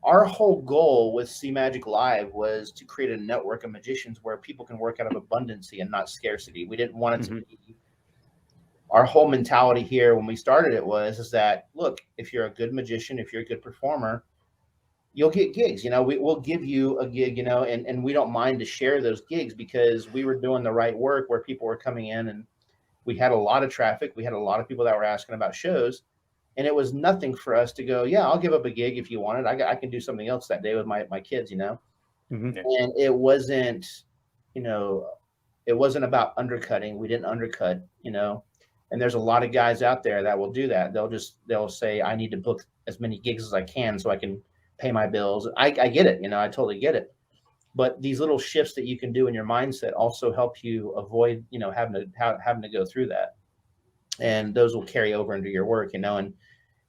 our whole goal with See Magic Live was to create a network of magicians where people can work out of abundancy and not scarcity. We didn't want it to be. Our whole mentality here when we started it is that, look, if you're a good magician, if you're a good performer, you'll get gigs. You know, we'll give you a gig, you know, and we don't mind to share those gigs, because we were doing the right work where people were coming in and we had a lot of traffic. We had a lot of people that were asking about shows, and it was nothing for us to go, yeah, I'll give up a gig if you want it. I can do something else that day with my kids, you know. And it wasn't, you know, it wasn't about undercutting. We didn't undercut, you know. And there's a lot of guys out there that will do that. They'll say, I need to book as many gigs as I can so I can pay my bills. I get it, you know, I totally get it. But these little shifts that you can do in your mindset also help you avoid, you know, having to go through that. And those will carry over into your work, you know, and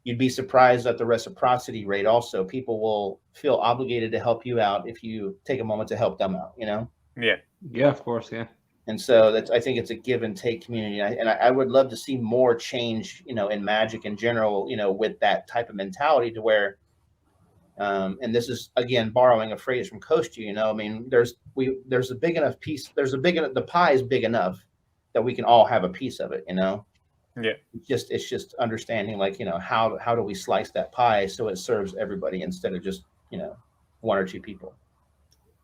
you'd be surprised at the reciprocity rate also. People will feel obligated to help you out if you take a moment to help them out, you know? Yeah, of course, yeah. And so I think it's a give and take community. And I would love to see more change, you know, in magic in general, you know, with that type of mentality, to where, and this is, again, borrowing a phrase from Kosti, you know, I mean, there's a big enough piece, the pie is big enough that we can all have a piece of it, you know? Yeah. It's just understanding, like, you know, how do we slice that pie so it serves everybody instead of just, you know, 1 or 2 people.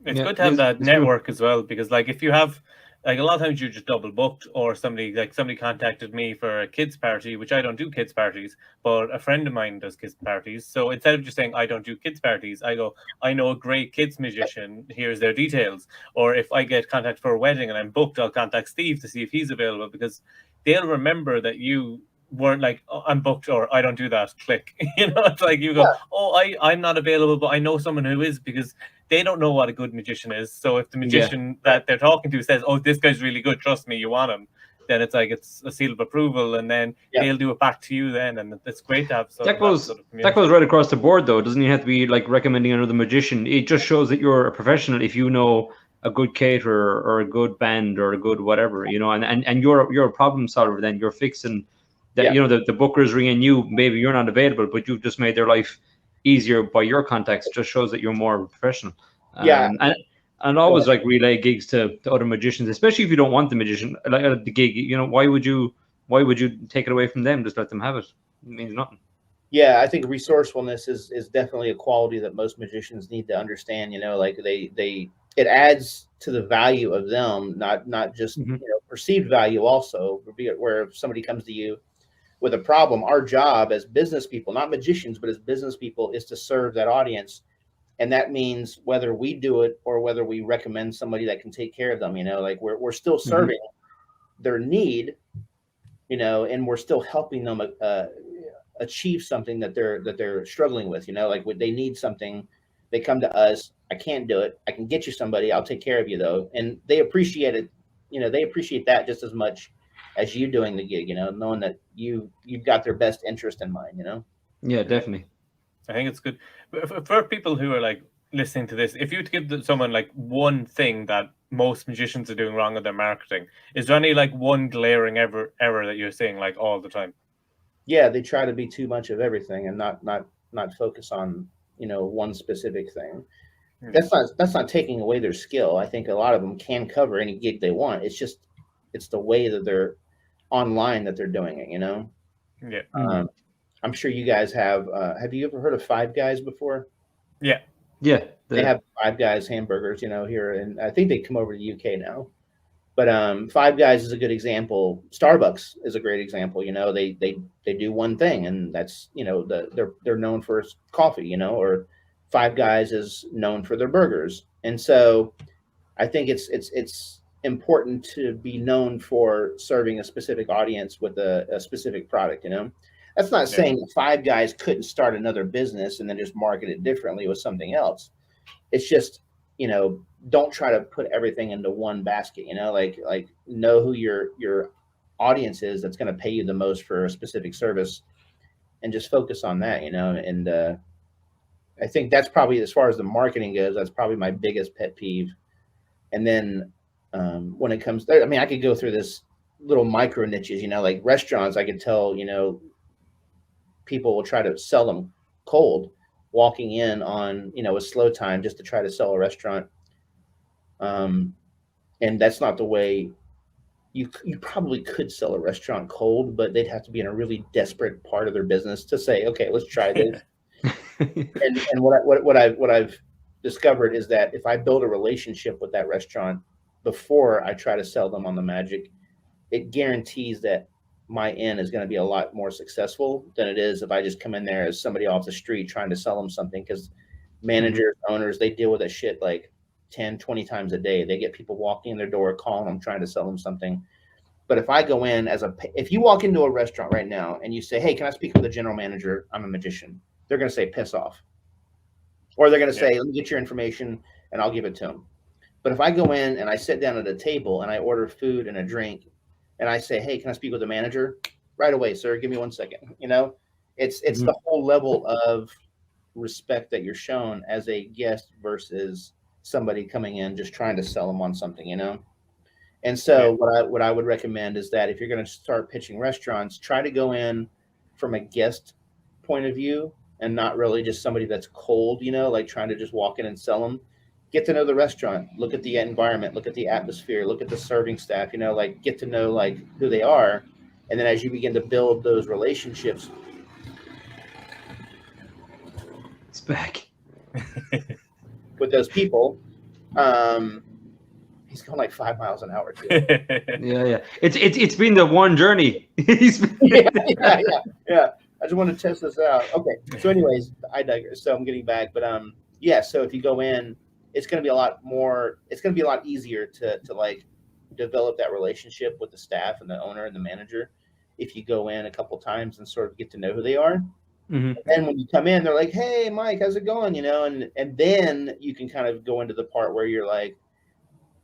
It's Yeah, good to have that it's good. network as well, because like if you have like a lot of times you're just double booked, or somebody contacted me for a kids party, which I don't do kids parties, but a friend of mine does kids parties. So instead of just saying I don't do kids parties, I go, I know a great kids magician, here's their details. Or if I get contact for a wedding and I'm booked, I'll contact Steve to see if he's available, because they'll remember that you weren't like, oh, I'm booked, or I don't do that, click. It's like you go, oh, I'm not available, but I know someone who is, because they don't know what a good magician is. So if the magician that they're talking to says, oh, this guy's really good, trust me, you want him, then it's like it's a seal of approval, and then they'll do it back to you then, and it's great to have that goes right across the board, though. It doesn't even have to be like recommending another magician. It just shows that you're a professional if you know a good caterer or a good band or a good whatever, and you're a problem solver. Then you're fixing that. The bookers ringing you, maybe you're not available, but you've just made their life easier by your contacts. Just shows that you're more professional. And always like relay gigs to other magicians, especially if you don't want the magician like the gig. Why would you take it away from them? Just let them have it. It means nothing. Yeah, I think resourcefulness is definitely a quality that most magicians need to understand. Like it adds to the value of them, not just perceived value also. Where if somebody comes to you with a problem, our job as business people, not magicians, but as business people, is to serve that audience. And that means whether we do it or whether we recommend somebody that can take care of them, like we're still serving their need, and we're still helping them achieve something that they're struggling with, like when they need something, they come to us. I can't do it. I can get you somebody. I'll take care of you though. And they appreciate it. They appreciate that just as much as you doing the gig, knowing that you've got their best interest in mind, Yeah, definitely. I think it's good for people who are like listening to this. If you would give someone like one thing that most magicians are doing wrong in their marketing, is there any like one glaring error that you're seeing like all the time? Yeah, they try to be too much of everything and not focus on one specific thing. That's not taking away their skill. I think a lot of them can cover any gig they want. It's the way that they're online that they're doing it. Yeah. I'm sure you guys have. Have you ever heard of Five Guys before? Yeah. They have Five Guys hamburgers, here, and I think they come over to the UK now. But Five Guys is a good example. Starbucks is a great example. They do one thing, and that's they're known for coffee. Or Five Guys is known for their burgers, and so I think it's important to be known for serving a specific audience with a specific product. That's not saying that Five Guys couldn't start another business and then just market it differently with something else. It's just, don't try to put everything into one basket, like know who your audience is that's going to pay you the most for a specific service and just focus on that, and I think that's probably, as far as the marketing goes, that's probably my biggest pet peeve. And then when it comes to, I could go through this little micro niches, like restaurants, I could tell, people will try to sell them cold, walking in on a slow time just to try to sell a restaurant, and that's not the way. You probably could sell a restaurant cold, but they'd have to be in a really desperate part of their business to say, okay, let's try this. and what I've discovered is that if I build a relationship with that restaurant before I try to sell them on the magic, it guarantees that my end is going to be a lot more successful than it is if I just come in there as somebody off the street trying to sell them something, because managers, owners, they deal with that shit like 10, 20 times a day. They get people walking in their door, calling them, trying to sell them something. But if I go in if you walk into a restaurant right now and you say, hey, can I speak with the general manager? I'm a magician. They're going to say, piss off. Or they're going to say, let me get your information and I'll give it to them. But if I go in and I sit down at a table and I order food and a drink, and I say, hey, can I speak with the manager? Right away, sir. Give me 1 second. It's the whole level of respect that you're shown as a guest versus somebody coming in just trying to sell them on something, And so what I would recommend is that if you're going to start pitching restaurants, try to go in from a guest point of view and not really just somebody that's cold, like trying to just walk in and sell them. Get to know the restaurant, look at the environment, look at the atmosphere, look at the serving staff, get to know who they are. And then as you begin to build those relationships. It's back. With those people, He's going like 5 miles an hour too. Yeah. It's been the one journey. yeah. I just want to test this out. Okay. So anyways, I digress. So I'm getting back, but yeah, so if you go in, it's going to be a lot easier to like develop that relationship with the staff and the owner and the manager if you go in a couple times and sort of get to know who they are. Mm-hmm. And when you come in, they're like, "Hey, Mike, how's it going?" And then you can kind of go into the part where you're like,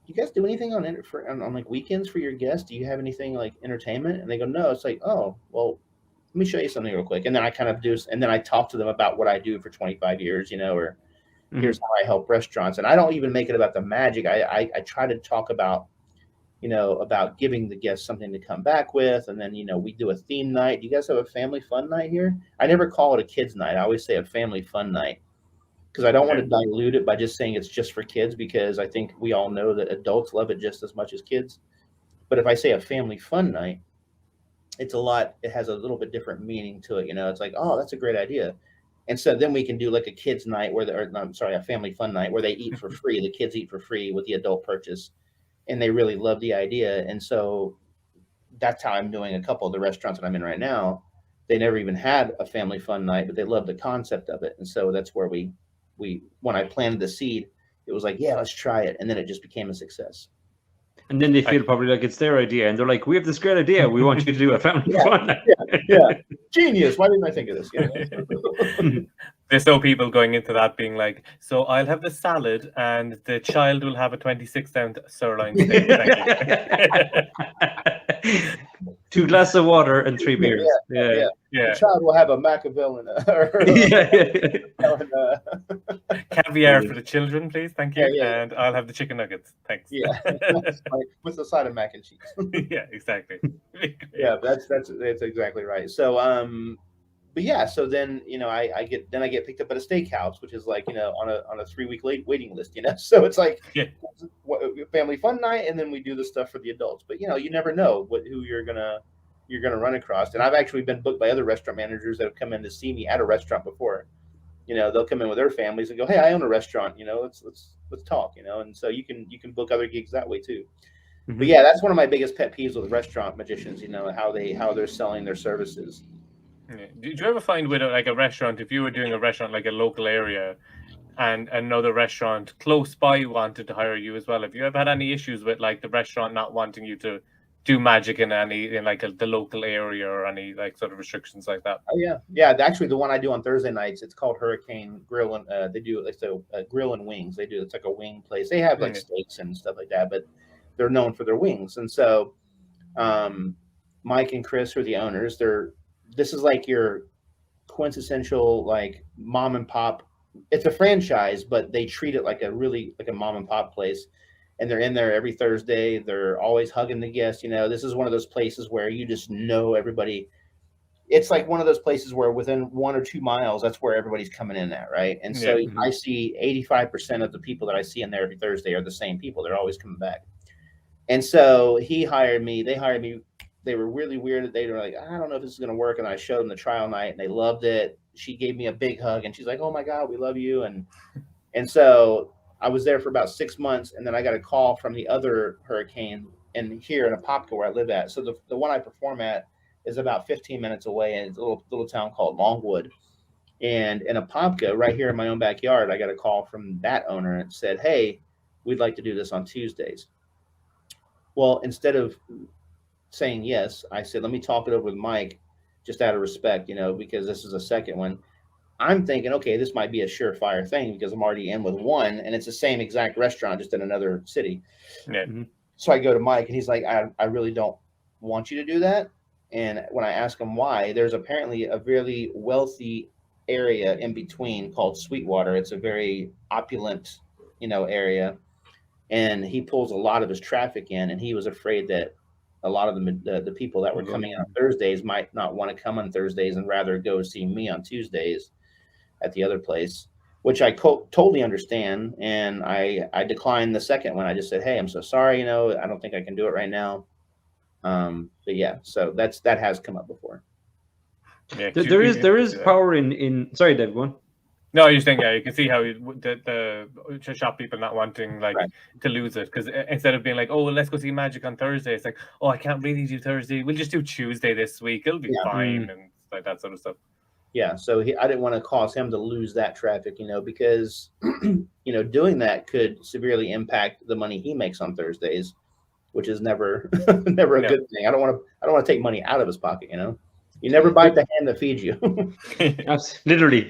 "You guys do anything on like weekends for your guests? Do you have anything like entertainment?" And they go, "No." It's like, "Oh, well, let me show you something real quick." And then I kind of and then I talk to them about what I do for 25 years, or here's how I help restaurants. And I don't even make it about the magic. I try to talk about, about giving the guests something to come back with. And then, we do a theme night. Do you guys have a family fun night here? I never call it a kids night. I always say a family fun night because I don't want to dilute it by just saying it's just for kids, because I think we all know that adults love it just as much as kids. But if I say a family fun night, it has a little bit different meaning to it. It's like, oh, that's a great idea. And so then we can do like a kids night a family fun night where they eat for free. The kids eat for free with the adult purchase. And they really love the idea. And so that's how I'm doing a couple of the restaurants that I'm in right now. They never even had a family fun night, but they love the concept of it. And so that's where we when I planted the seed, it was like, yeah, let's try it. And then it just became a success. And then they feel probably like it's their idea, and they're like, "We have this great idea. We want you to do a family fun." Yeah, genius. Why didn't I think of this? There's no people going into that being like, "So I'll have the salad, and the child will have a 26-ounce sirloin steak." 2 glasses of water and 3 beers. Yeah. The child will have a Machiavellian. Caviar for the children, please. Thank you. And I'll have the chicken nuggets. Thanks. Yeah, with the side of mac and cheese. Yeah, exactly. Yeah, that's exactly right. So but yeah, so then I get picked up at a steakhouse, which is like on a 3-week waiting list. So it's like family fun night, and then we do the stuff for the adults. But you never know who you're gonna run across. And I've actually been booked by other restaurant managers that have come in to see me at a restaurant before. They'll come in with their families and go, "Hey, I own a restaurant. Let's talk." And so you can book other gigs that way too. Mm-hmm. But yeah, that's one of my biggest pet peeves with restaurant magicians. How they're selling their services. Yeah. Did you ever find with like a restaurant, if you were doing a restaurant like a local area, and another restaurant close by wanted to hire you as well? Have you ever had any issues with like the restaurant not wanting you to do magic in the local area, or any like sort of restrictions like that? Oh yeah. Actually, the one I do on Thursday nights, it's called Hurricane Grill, and they do a grill and wings. It's like a wing place. They have like steaks and stuff like that, but they're known for their wings. And so, Mike and Chris are the owners. This is like your quintessential like mom and pop. It's a franchise, but they treat it like a mom and pop place. And they're in there every Thursday. They're always hugging the guests. This is one of those places where you just know everybody. It's like one of those places where within 1 or 2 miles, that's where everybody's coming in at, right? And so I see 85% of the people that I see in there every Thursday are the same people. They're always coming back. And so they hired me. They were really weird. They were like, "I don't know if this is going to work." And I showed them the trial night, and they loved it. She gave me a big hug, and she's like, "Oh my God, we love you." And so I was there for about 6 months, and then I got a call from the other Hurricane here in Apopka where I live at. So the one I perform at is about 15 minutes away, and it's a little town called Longwood. And in Apopka, right here in my own backyard, I got a call from that owner and said, "Hey, we'd like to do this on Tuesdays." Well, instead of saying yes, I said, "Let me talk it over with Mike, just out of respect, because this is a second one." I'm thinking, okay, this might be a surefire thing because I'm already in with one, and it's the same exact restaurant, just in another city. Yeah. So I go to Mike, and he's like, I really don't want you to do that. And when I ask him why, there's apparently a really wealthy area in between called Sweetwater. It's a very opulent, area. And he pulls a lot of his traffic in, and he was afraid that a lot of the people that were coming on Thursdays might not want to come on Thursdays and rather go see me on Tuesdays at the other place, which I totally understand. And I declined the second one. I just said, "Hey, I'm so sorry. I don't think I can do it right now." But yeah, so that has come up before. Yeah, there is power in. Sorry, Dave, go on. No, you're saying, yeah, you can see how the shop people not wanting like to lose it, because instead of being like, oh, well, let's go see Magic on Thursday, it's like, oh, I can't really do Thursday. We'll just do Tuesday this week. It'll be fine, and like that sort of stuff. Yeah, so I didn't want to cause him to lose that traffic, because doing that could severely impact the money he makes on Thursdays, which is never never a good thing. I don't want to take money out of his pocket. You never bite the hand that feeds you. Literally.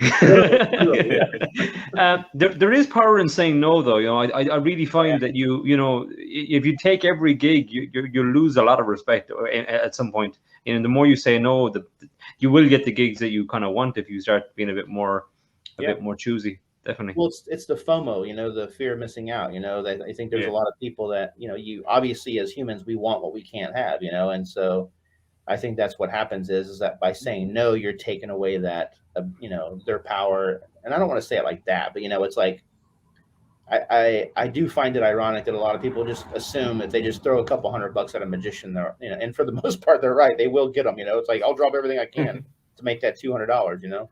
There is power in saying no, though. I really find that if you take every gig, you lose a lot of respect at some point. And the more you say no, you will get the gigs that you kind of want if you start being a bit more choosy. Definitely. Well, it's the FOMO, the fear of missing out. I think there's a lot of people that you obviously, as humans, we want what we can't have. And so I think that's what happens is that by saying no, you're taking away that, their power. And I don't want to say it like that, but it's like, I do find it ironic that a lot of people just assume that they just throw a couple $100 at a magician, and for the most part, they're right. They will get them, it's like, I'll drop everything I can to make that $200,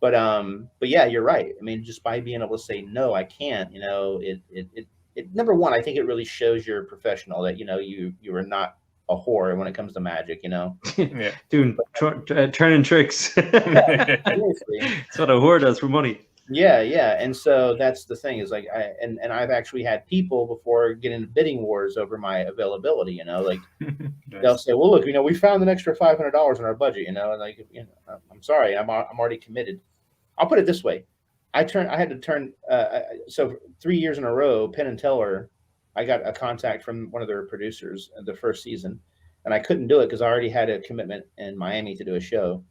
but yeah, you're right. I mean, just by being able to say, no, I can't, it number one, I think it really shows you're a professional, that, you are not a whore when it comes to magic, Dude, turning tricks. That's what a whore does for money. Yeah. And so that's the thing is like, I've actually had people before get into bidding wars over my availability, like they'll say, well, look, we found an extra $500 in our budget, and like, I'm sorry, I'm already committed. I'll put it this way. I had to turn, so 3 years in a row, Penn and Teller, I got a contact from one of their producers in the first season, and I couldn't do it because I already had a commitment in Miami to do a show.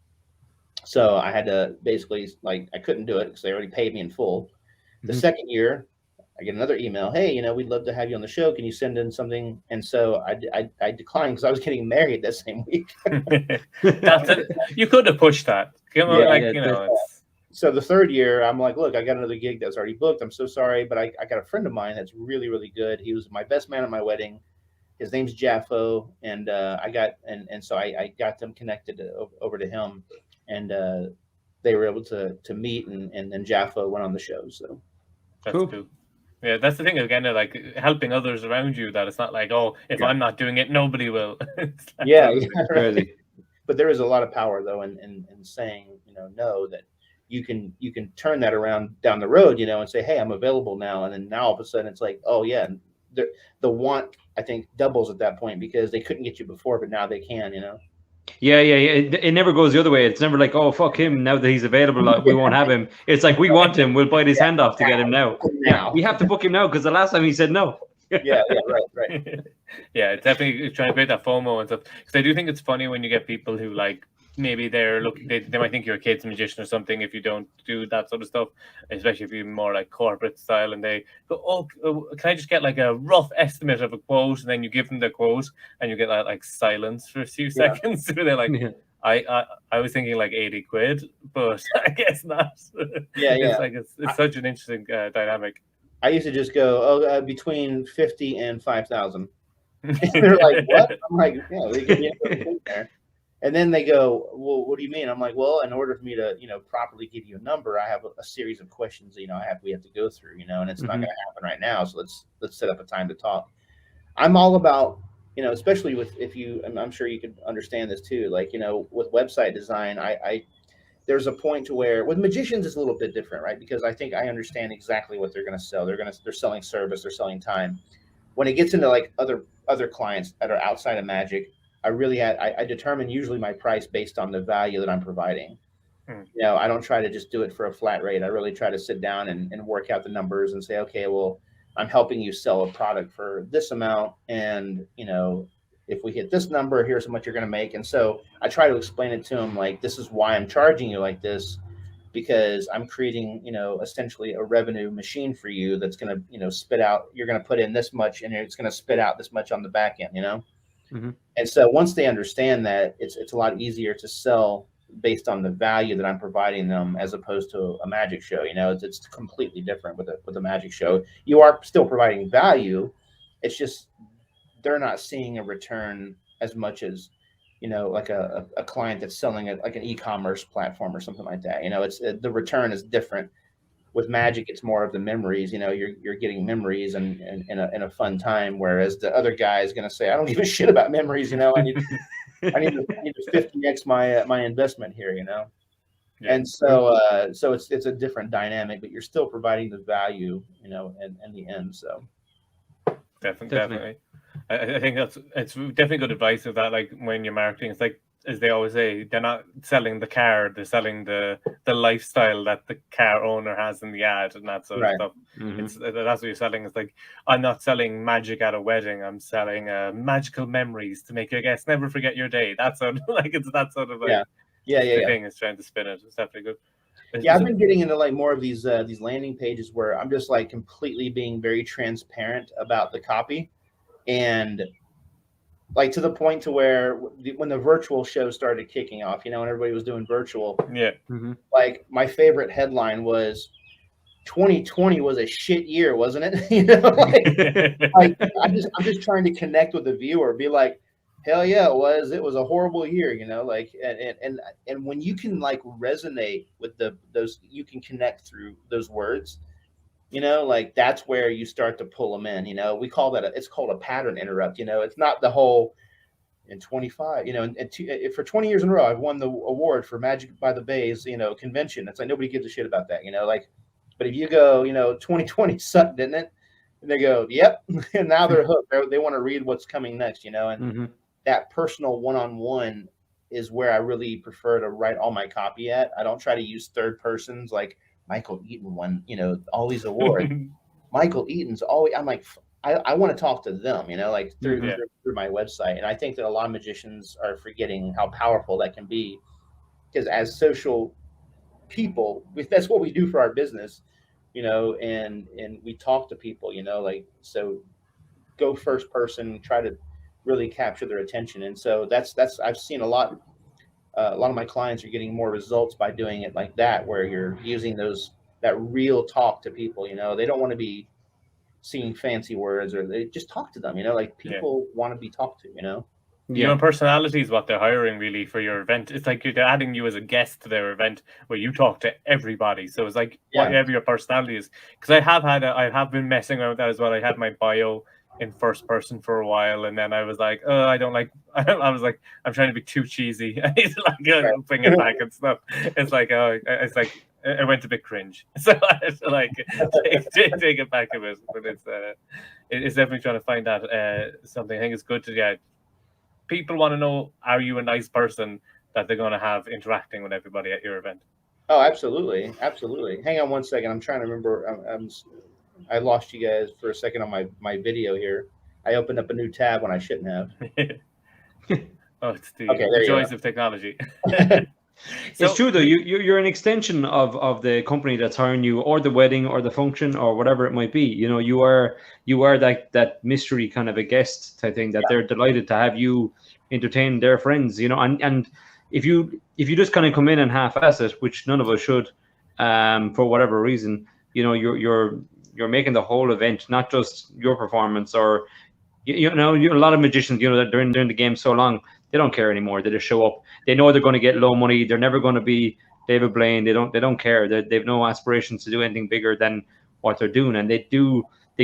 So I had to basically, like, I couldn't do it because they already paid me in full. The second year, I get another email. Hey, we'd love to have you on the show. Can you send in something? And so I declined because I was getting married that same week. You could have pushed that. So the third year, I'm like, look, I got another gig that's already booked. I'm so sorry, but I got a friend of mine that's really, really good. He was my best man at my wedding. His name's Jaffo, and so I got them connected over to him, and they were able to meet, and then Jaffo went on the show. So that's cool. Yeah, that's the thing again, like helping others around you. That it's not like, oh, if I'm not doing it, nobody will. Right. But there is a lot of power though in saying no, that you can turn that around down the road, and say, hey, I'm available now, and then now all of a sudden it's like, oh yeah, the want, I think, doubles at that point because they couldn't get you before, but now they can. Yeah. It never goes the other way. It's never like, oh, fuck him. Now that he's available, we won't have him. It's like, we want him. We'll bite his hand off to get him now. Yeah, we have to book him now because the last time he said no. Yeah, right. Yeah, it's definitely trying to create that FOMO and stuff. Because I do think it's funny when you get people who like, maybe they're looking, they might think you're a kid's magician or something if you don't do that sort of stuff, especially if you're more like corporate style, and they go, oh, can I just get like a rough estimate of a quote? And then you give them the quote and you get that like silence for a few seconds. They're like, I was thinking like 80 quid, but I guess not. It's like it's such an interesting dynamic. I used to just go, between 50 and 5,000. They're like, what? I'm like, yeah, they give me everything there. And then they go, well, what do you mean? I'm like, well, in order for me to, properly give you a number, I have a series of questions that, we have to go through, and it's not going to happen right now. So let's set up a time to talk. I'm all about, especially and I'm sure you could understand this too. Like, with website design, there's a point to where with magicians, it's a little bit different, right? Because I think I understand exactly what they're going to sell. They're selling service, they're selling time. When it gets into like other clients that are outside of magic, I determine usually my price based on the value that I'm providing. I don't try to just do it for a flat rate. I really try to sit down and work out the numbers and say, okay, well, I'm helping you sell a product for this amount. And, if we hit this number, here's how much you're going to make. And so I try to explain it to them, like, this is why I'm charging you like this, because I'm creating, essentially a revenue machine for you that's going to, spit out, you're going to put in this much and it's going to spit out this much on the back end, And so once they understand that, it's a lot easier to sell based on the value that I'm providing them as opposed to a magic show. It's completely different with a magic show. You are still providing value. It's just they're not seeing a return as much as, like a client that's selling like an e-commerce platform or something like that. It's the return is different. with magic, it's more of the memories. You're getting memories and in a fun time. Whereas the other guy is going to say, I don't give a shit about memories. I need to 50x my investment here. Yeah. And so it's a different dynamic, but you're still providing the value, in the end. So definitely. I think it's definitely good advice of that. Like when you're marketing, it's like, as they always say, they're not selling the car, they're selling the lifestyle that the car owner has in the ad and that sort of stuff. That's what you're selling. It's like, I'm not selling magic at a wedding, I'm selling magical memories to make your guests never forget your day. That's sort of like, it's that sort of like the thing is trying to spin it. It's definitely good. I've been getting into like more of these landing pages where I'm just like completely being very transparent about the copy, and like to the point to where when the virtual show started kicking off, and everybody was doing virtual. Yeah. Like my favorite headline was 2020 was a shit year, wasn't it? I'm just trying to connect with the viewer, be like, hell yeah, it was. It was a horrible year, like, and when you can like resonate with those, you can connect through those words, like that's where you start to pull them in. We call that it's called a pattern interrupt. It's not the whole in 25, and for 20 years in a row, I've won the award for Magic by the Bay's, convention. It's like nobody gives a shit about that, like, but if you go, 2020 sucked, didn't it? And they go, yep. And now they're hooked. They want to read what's coming next, and that personal one-on-one is where I really prefer to write all my copy at. I don't try to use third persons like Michael Eaton won, all these awards. Michael Eaton's always, I'm like, I want to talk to them, like through my website. And I think that a lot of magicians are forgetting how powerful that can be, because as social people, that's what we do for our business, and we talk to people, like, so go first person, try to really capture their attention. And so that's I've seen a lot of my clients are getting more results by doing it like that, where you're using that real talk to people. They don't want to be seeing fancy words, or they just talk to them, like people want to be talked to. Personality is what they're hiring really for your event. It's like they're adding you as a guest to their event where you talk to everybody. So it's like whatever your personality is. Because I have been messing around with that as well. I had my bio in first person for a while, and then I was like, I don't like. I was like, I'm trying to be too cheesy. I need to like bring it back and stuff. It's like, it's like it went a bit cringe. So I had to like take it back a bit. But it's definitely trying to find that something. I think it's good to people want to know, are you a nice person that they're going to have interacting with everybody at your event? Oh, absolutely. Hang on one second. I'm trying to remember. I lost you guys for a second on my video here. I opened up a new tab when I shouldn't have. It's the joys of technology. It's true though. You're an extension of the company that's hiring you, or the wedding, or the function, or whatever it might be. You are that mystery kind of a guest type thing that they're delighted to have you entertain their friends. And if you just kind of come in and half-ass it, which none of us should, for whatever reason, you're making the whole event, not just your performance, or a lot of magicians, that they're in the game so long, they don't care anymore. They just show up. They know they're going to get low money. They're never going to be David Blaine. They don't care. They've no aspirations to do anything bigger than what they're doing, and they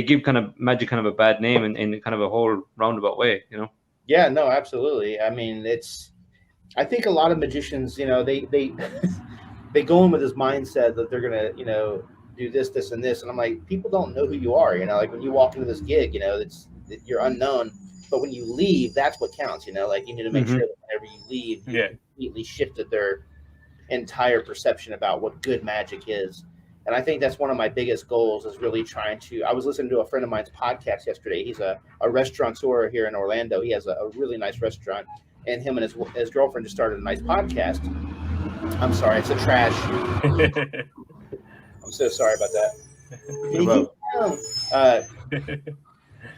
give kind of magic kind of a bad name in kind of a whole roundabout way. Yeah, no, absolutely. I mean, I think a lot of magicians, they go in with this mindset that they're gonna, do this, and this, and I'm like, people don't know who you are. Like when you walk into this gig, you're unknown, but when you leave, that's what counts. Like you need to make sure that whenever you leave, you completely shifted their entire perception about what good magic is. And I think that's one of my biggest goals, is really trying to. I was listening to a friend of mine's podcast yesterday. He's a restaurateur here in Orlando. He has a really nice restaurant, and him and his girlfriend just started a nice podcast. I'm sorry, it's a trash. I'm so sorry about that.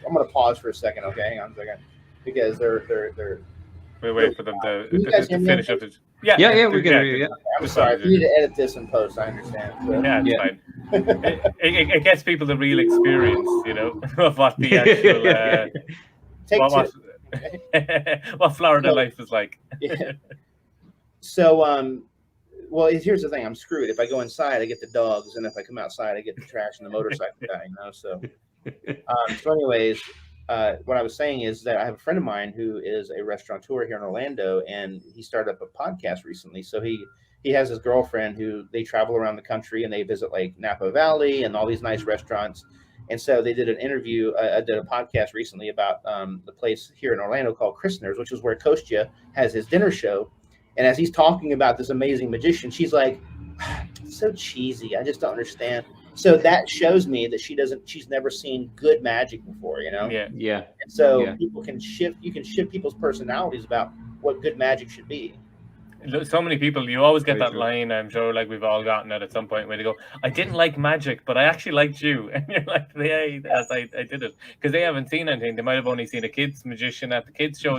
I'm going to pause for a second, okay? Hang on a second. Because they're we wait for them to finish up. Yeah, we can. Yeah. I'm sorry. If you need to edit this in post, I understand. So. Yeah, it's fine. It gets people the real experience, of what the actual what Florida life is like. Yeah. So well, here's the thing. I'm screwed. If I go inside, I get the dogs, and if I come outside, I get the trash and the motorcycle guy. So anyways, what I was saying is that I have a friend of mine who is a restaurateur here in Orlando, and he started up a podcast recently. So he has his girlfriend who they travel around the country and they visit like Napa Valley and all these nice restaurants. And so they did an interview, did a podcast recently about the place here in Orlando called Christner's, which is where Kostya has his dinner show. And as he's talking about this amazing magician, she's like, it's so cheesy. I just don't understand. So that shows me that she's never seen good magic before, you know? Yeah. And so you can shift people's personalities about what good magic should be. So many people, you always get that line, I'm sure, like we've all gotten it at some point, where they go, I didn't like magic, but I actually liked you. And you're like, yeah, I did it. Because they haven't seen anything. They might have only seen a kid's magician at the kids show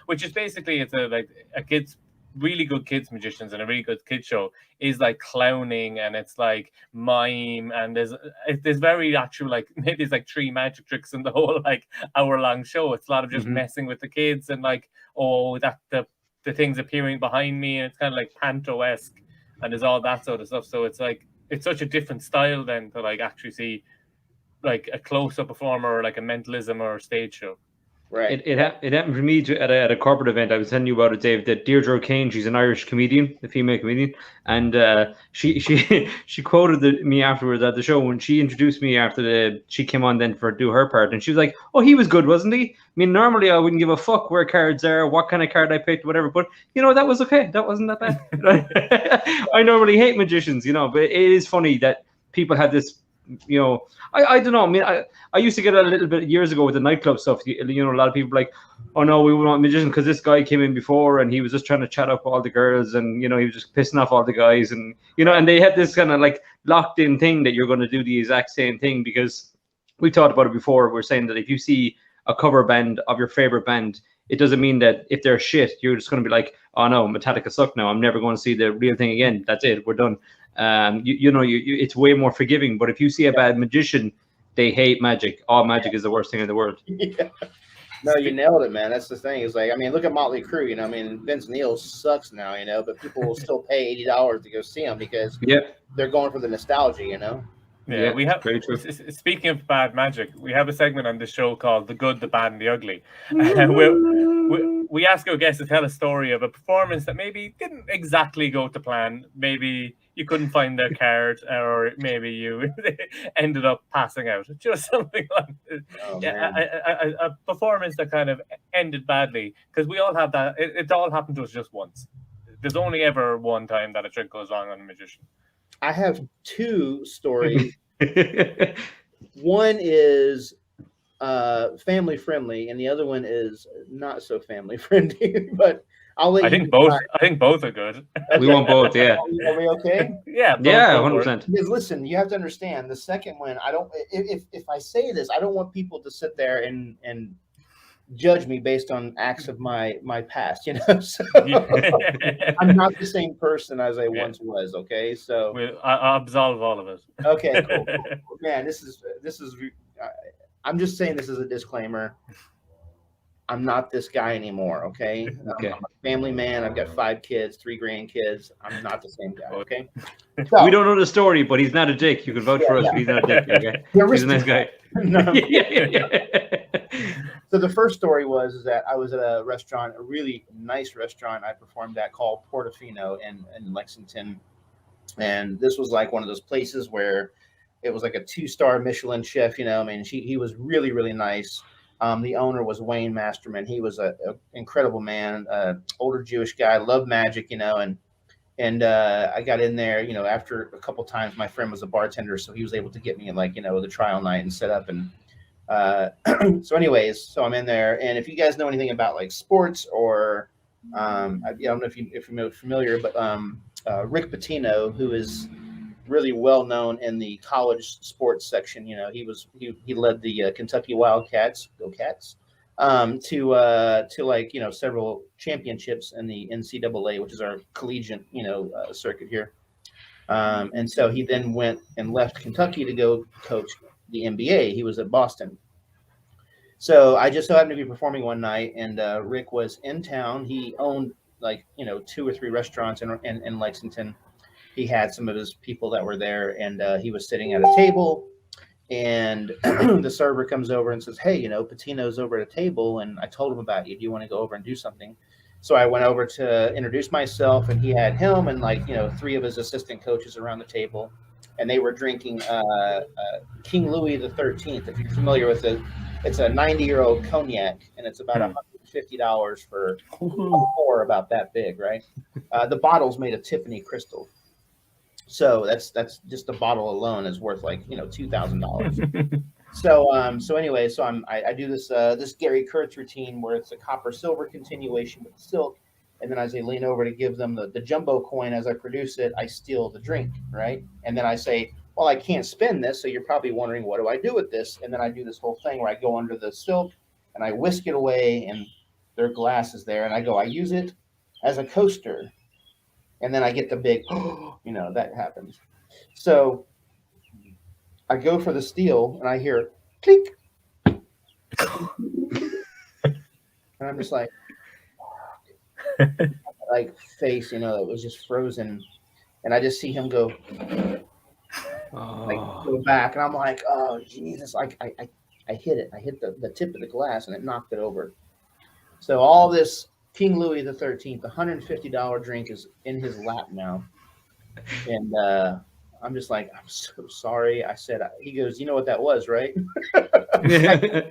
which is basically, it's really good kids magicians and a really good kids show is like clowning, and it's like mime, and there's very actual, like maybe it's like 3 magic tricks in the whole like hour-long show. It's a lot of just messing with the kids and like, the things appearing behind me, and it's kind of like panto-esque, and there's all that sort of stuff. So it's like, it's such a different style then to like actually see like a close-up performer or like a mentalism or a stage show. Right. It happened for me at a corporate event. I was telling you about it, Dave. That Deirdre O'Kane, she's an Irish comedian, a female comedian, and she quoted me afterwards at the show when she introduced me after she came on then for do her part, and she was like, "Oh, he was good, wasn't he? I mean, normally I wouldn't give a fuck where cards are, what kind of card I picked, whatever. But that was okay. That wasn't that bad." I normally hate magicians, but it is funny that people have this. I don't know. I mean, I used to get a little bit years ago with the nightclub stuff. A lot of people like, oh no, we want magicians because this guy came in before and he was just trying to chat up all the girls, and he was just pissing off all the guys, and and they had this kind of like locked in thing that you're going to do the exact same thing, because we talked about it before. We're saying that if you see a cover band of your favorite band, it doesn't mean that if they're shit, you're just going to be like, oh no, Metallica suck now. I'm never going to see the real thing again. That's it. We're done. It's way more forgiving. But if you see a bad magician, they hate magic. All magic is the worst thing in the world. Yeah. No, you nailed it, man. That's the thing. Is like, I mean, look at Motley Crue. I mean, Vince Neil sucks now, but people will still pay $80 to go see him because they're going for the nostalgia, Yeah, we have. Speaking of bad magic, we have a segment on the show called "The Good, the Bad, and the Ugly." We ask our guests to tell a story of a performance that maybe didn't exactly go to plan. Maybe you couldn't find their card, or maybe you ended up passing out. Just something like this. Oh, a performance that kind of ended badly, because we all have that. It all happened to us just once. There's only ever one time that a trick goes wrong on a magician. I have 2 stories. One is family friendly, and the other one is not so family friendly. But I'll let you. I think both are good. Okay. We want both. Yeah. Are we okay? Yeah. 100%. Because listen, you have to understand the second one. I don't. If I say this, I don't want people to sit there and judge me based on acts of my past. So I'm not the same person as I once was. Okay, so I absolve all of it. Okay, cool. Man, this is. I'm just saying this is a disclaimer. I'm not this guy anymore. Okay, Okay. I'm a family man. I've got 5 kids, 3 grandkids. I'm not the same guy. Okay. So, we don't know the story, but he's not a dick. You can vouch for us. But he's not a dick. Okay. He's a nice guy. No. Yeah. So the first story was that I was at a restaurant, a really nice restaurant I performed at called Portofino in Lexington. And this was like one of those places where it was like a 2-star Michelin chef, he was really, really nice. The owner was Wayne Masterman. He was an incredible man, older Jewish guy, loved magic, and I got in there, after a couple times. My friend was a bartender, so he was able to get me the trial night and set up. And so I'm in there. And if you guys know anything about like sports or I don't know if you're familiar, but Rick Pitino, who is really well known in the college sports section, he led the Kentucky Wildcats, go Cats, to several championships in the NCAA, which is our collegiate circuit here. And so he then went and left Kentucky to go coach the NBA. He was at Boston. So I just so happened to be performing one night, and Rick was in town. He owned 2 or 3 restaurants in Lexington. he had some of his people that were there, and he was sitting at a table, and the server comes over and says, "Hey, Patino's over at a table, and I told him about you. Do you want to go over and do something?" So I went over to introduce myself, and he had him and 3 of his assistant coaches around the table, and they were drinking King Louis the 13th. If you're familiar with it, it's a 90-year-old cognac, and it's about $150 for 4 about that big, right? The bottle's made of Tiffany crystal. So that's just the bottle alone is worth $2,000. So anyway, I do this Gary Kurtz routine where it's a copper silver continuation with silk, and then as I lean over to give them the jumbo coin as I produce it, I steal the drink, right? And then I say, well, I can't spin this, so you're probably wondering, what do I do with this? And then I do this whole thing where I go under the silk and I whisk it away, and their glass is there, and I go, I use it as a coaster. And then I get the big, that happens. So I go for the steal, and I hear clink. And I'm just like face, it was just frozen. And I just see him go, go back. And I'm like, oh, Jesus. I hit it. I hit the tip of the glass, and it knocked it over. So all this King Louis the 13th, $150 drink is in his lap now. And I'm just like, I'm so sorry. I said, he goes, you know what that was, right? I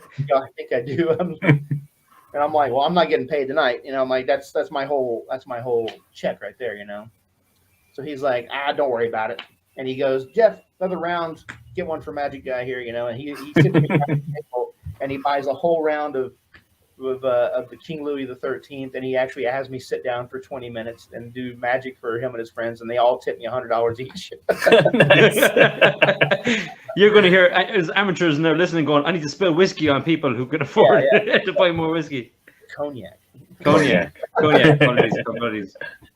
think I do. And I'm like, well, I'm not getting paid tonight. I'm like, that's my whole check right there, So he's like, don't worry about it. And he goes, Jeff, another round, get one for Magic Guy here, and he sits me at the table, and he buys a whole round of the King Louis the 13th, and he actually has me sit down for 20 minutes and do magic for him and his friends, and they all tip me $100 each. You're going to hear, as amateurs now listening, going, I need to spill whiskey on people who can afford to buy more whiskey. Cognac. Qualities.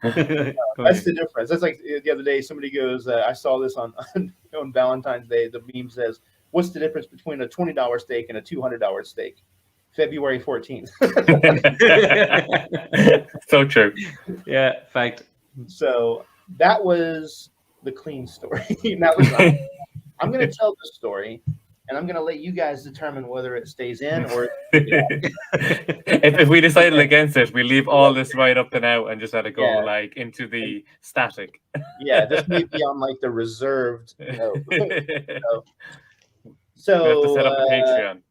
That's the difference. That's like the other day, somebody goes, I saw this on Valentine's Day. The meme says, what's the difference between a $20 steak and a $200 steak? February 14th. So true. Yeah, fact. So that was the clean story. I'm going to tell this story, and I'm going to let you guys determine whether it stays in or if we decided against it, we leave all this right up to now and just let it go into the static. Yeah, this may be on the reserved note. So we have to set up a Patreon.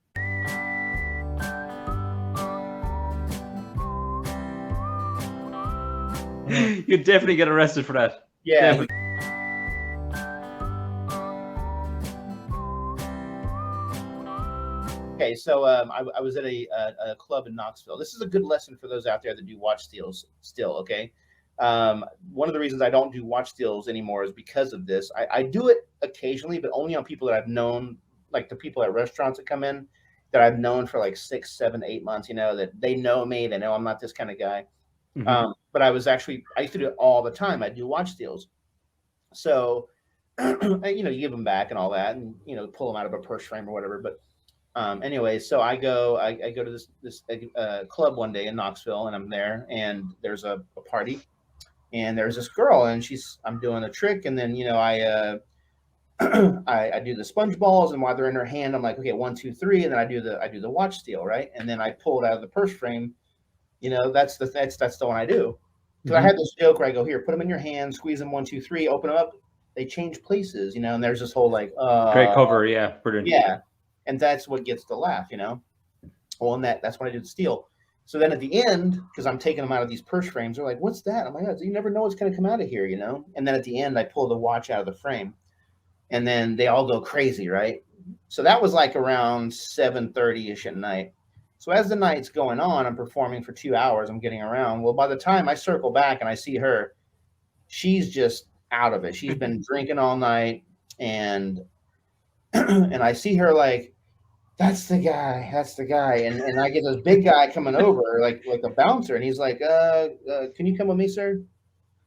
You'd definitely get arrested for that. Yeah. Definitely. Okay, so I was at a club in Knoxville. This is a good lesson for those out there that do watch steals still, okay? One of the reasons I don't do watch steals anymore is because of this. I do it occasionally, but only on people that I've known, like the people at restaurants that come in that I've known for 6, 7, 8 months, that they know me, they know I'm not this kind of guy. Mm-hmm. But I used to do it all the time. I do watch steals. So, you give them back and all that, and, pull them out of a purse frame or whatever. But anyway, so I go to this club one day in Knoxville, and I'm there, and there's a party, and there's this girl, and I'm doing a trick, and then, I do the sponge balls, and while they're in her hand, I'm like, okay, 1, 2, 3, and then I do the watch steal, right? And then I pull it out of the purse frame. That's the one I do. Because I had this joke where I go, here, put them in your hand, squeeze them 1, 2, 3, open them up. They change places, and there's this whole great cover, yeah, brilliant. Yeah, and that's what gets the laugh, Well, and that's when I do the steal. So then at the end, because I'm taking them out of these purse frames, they're like, "What's that?" I'm like, "You never know what's going to come out of here, And then at the end, I pull the watch out of the frame, and then they all go crazy, right? So that was around 7:30ish at night. So as the night's going on, I'm performing for 2 hours. I'm getting around. Well, by the time I circle back and I see her, she's just out of it. She's been drinking all night, and I see her that's the guy. And I get this big guy coming over, like a bouncer, and he's like, can you come with me, sir?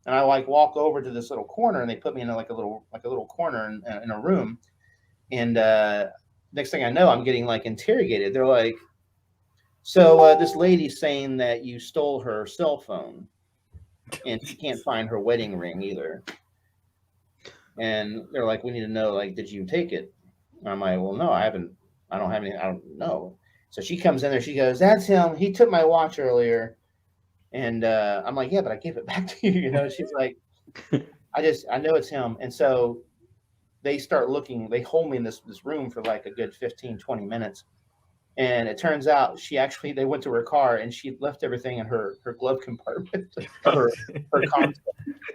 And I walk over to this little corner, and they put me in a little corner in a room. And next thing I know, I'm getting interrogated. They're like, so this lady's saying that you stole her cell phone, and she can't find her wedding ring either. And they're like, we need to know, like, did you take it? And I'm like, well, no, I haven't. I don't have any. I don't know. So she comes in there. She goes, that's him. He took my watch earlier. And I'm like, yeah, but I gave it back to you. You know, she's like, I know it's him. And so they start looking. They hold me in this room for like a good 15, 20 minutes. And it turns out they went to her car and she left everything in her glove compartment, her console.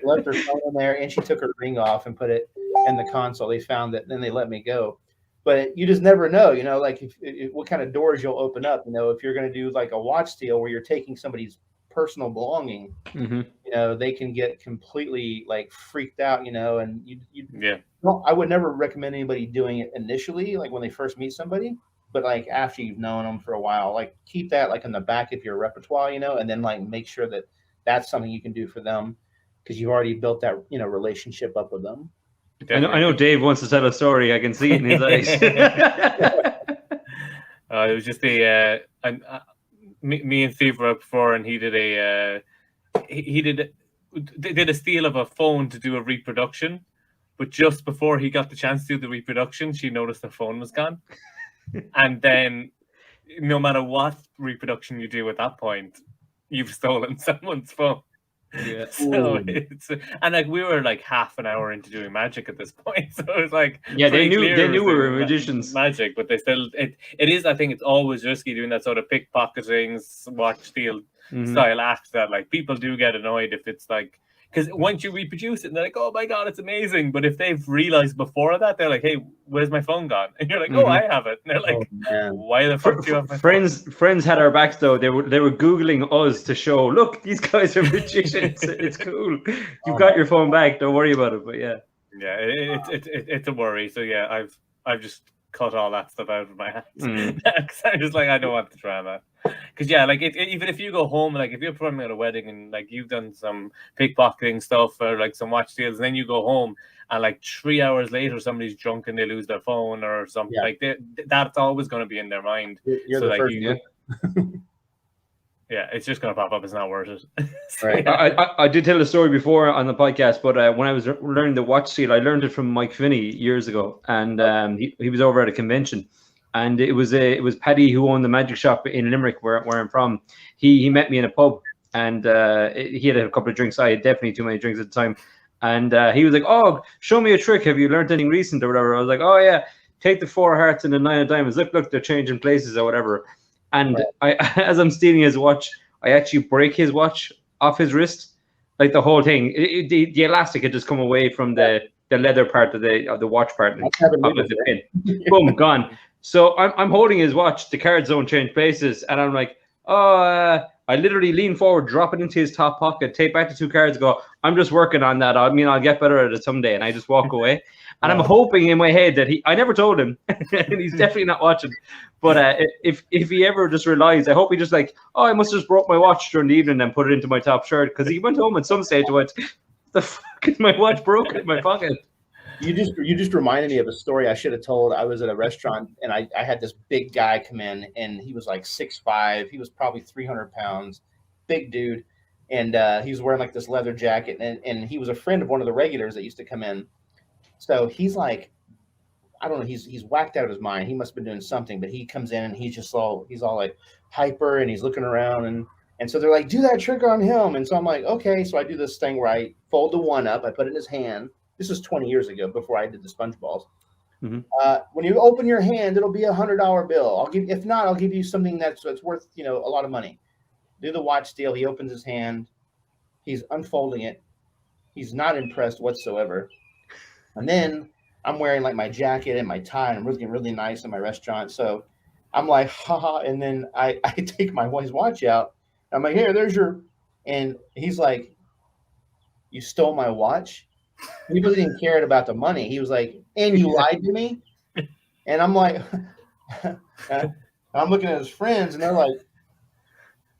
Left her phone in there, and she took her ring off and put it in the console. They found it, and then they let me go. But you just never know, you know, like if what kind of doors you'll open up. You know, if you're going to do like a watch steal where you're taking somebody's personal belonging, Mm-hmm. you know, they can get completely like freaked out, you know, and Yeah. well, I would never recommend anybody doing it initially, like when they first meet somebody. But like after you've known them for a while, like keep that like in the back of your repertoire, you know, and then like make sure that that's something you can do for them because you've already built that, you know, relationship up with them. I know Dave wants to tell a story. I can see it in his eyes. It was just me and Steve were up before, and he did they did a steal of a phone to do a reproduction, but just before he got the chance to do the reproduction, she noticed her phone was gone. And then no matter what reproduction you do at that point, you've stolen someone's phone. Yeah. So and like we were like half an hour into doing magic at this point, so it was like Yeah, they knew clear we it was were doing magicians. magic, but they still it is. I think it's always risky doing that sort of pickpocketing, watch steal style act. That like people do get annoyed if it's like. Because once you reproduce it, and they're like, "Oh my god, it's amazing!" But if they've realized before that, they're like, "Hey, where's my phone gone?" And you're like, "Oh, I have it." And they're like, "Why the fuck do you have my phone?" Friends had our backs though. They were Googling us to show, look, these guys are magicians. It's cool. You've got your phone back. Don't worry about it. But yeah, it's a worry. So yeah, I've just cut all that stuff out of my hands because I'm just like, I don't want the drama. Because yeah, like even if you go home, like if you're performing at a wedding and like you've done some pickpocketing stuff or like some watch steals, and then you go home and like 3 hours later somebody's drunk and they lose their phone or something, like that's always going to be in their mind. You're so the like first. Yeah, it's just going to pop up. It's not worth it. So, Right. I did tell a story before on the podcast, but when I was learning the watch steal, I learned it from Mike Finney years ago, and he was over at a convention, and it was Paddy who owned the magic shop in Limerick, where I'm from. He met me in a pub, and he had a couple of drinks. I had definitely too many drinks at the time, and he was like, "Oh, show me a trick. Have you learned anything recent or whatever?" I was like, "Oh yeah, take the 4 hearts and the 9 of diamonds. Look, they're changing places or whatever." And as I'm stealing his watch, I actually break his watch off his wrist, like the whole thing. The elastic had just come away from the leather part of the watch part of the pin. Boom, gone. So I'm holding his watch. The cards don't change places, and I'm like, I literally lean forward, drop it into his top pocket, take back the 2 cards, go, I'm just working on that. I mean, I'll get better at it someday. And I just walk away. And I'm hoping in my head that I never told him, and he's definitely not watching. But if he ever just realized, I hope he just like, I must have just broke my watch during the evening and put it into my top shirt, because he went home at some stage and went, the fuck is my watch broken in my pocket? You just reminded me of a story I should have told. I was at a restaurant and I had this big guy come in, and he was like 6'5". He was probably 300 pounds, big dude. And he was wearing like this leather jacket, and he was a friend of one of the regulars that used to come in. So he's like, I don't know, he's whacked out of his mind. He must have been doing something, but he comes in and he's all like hyper, and he's looking around, and so they're like, do that trick on him. And so I'm like, okay. So I do this thing where I fold the 1 up, I put it in his hand. This was 20 years ago, before I did the sponge balls. When you open your hand, it'll be $100 bill. If not, I'll give you something that's worth, a lot of money. Do the watch steal. He opens his hand. He's unfolding it. He's not impressed whatsoever. And then I'm wearing like my jacket and my tie, and I'm looking really nice in my restaurant. So I'm like, haha. And then I take his watch out. I'm like, here, there's your, and he's like, you stole my watch? He wasn't even caring about the money. He was like, and you lied to me? And I'm like, I'm looking at his friends, and they're like,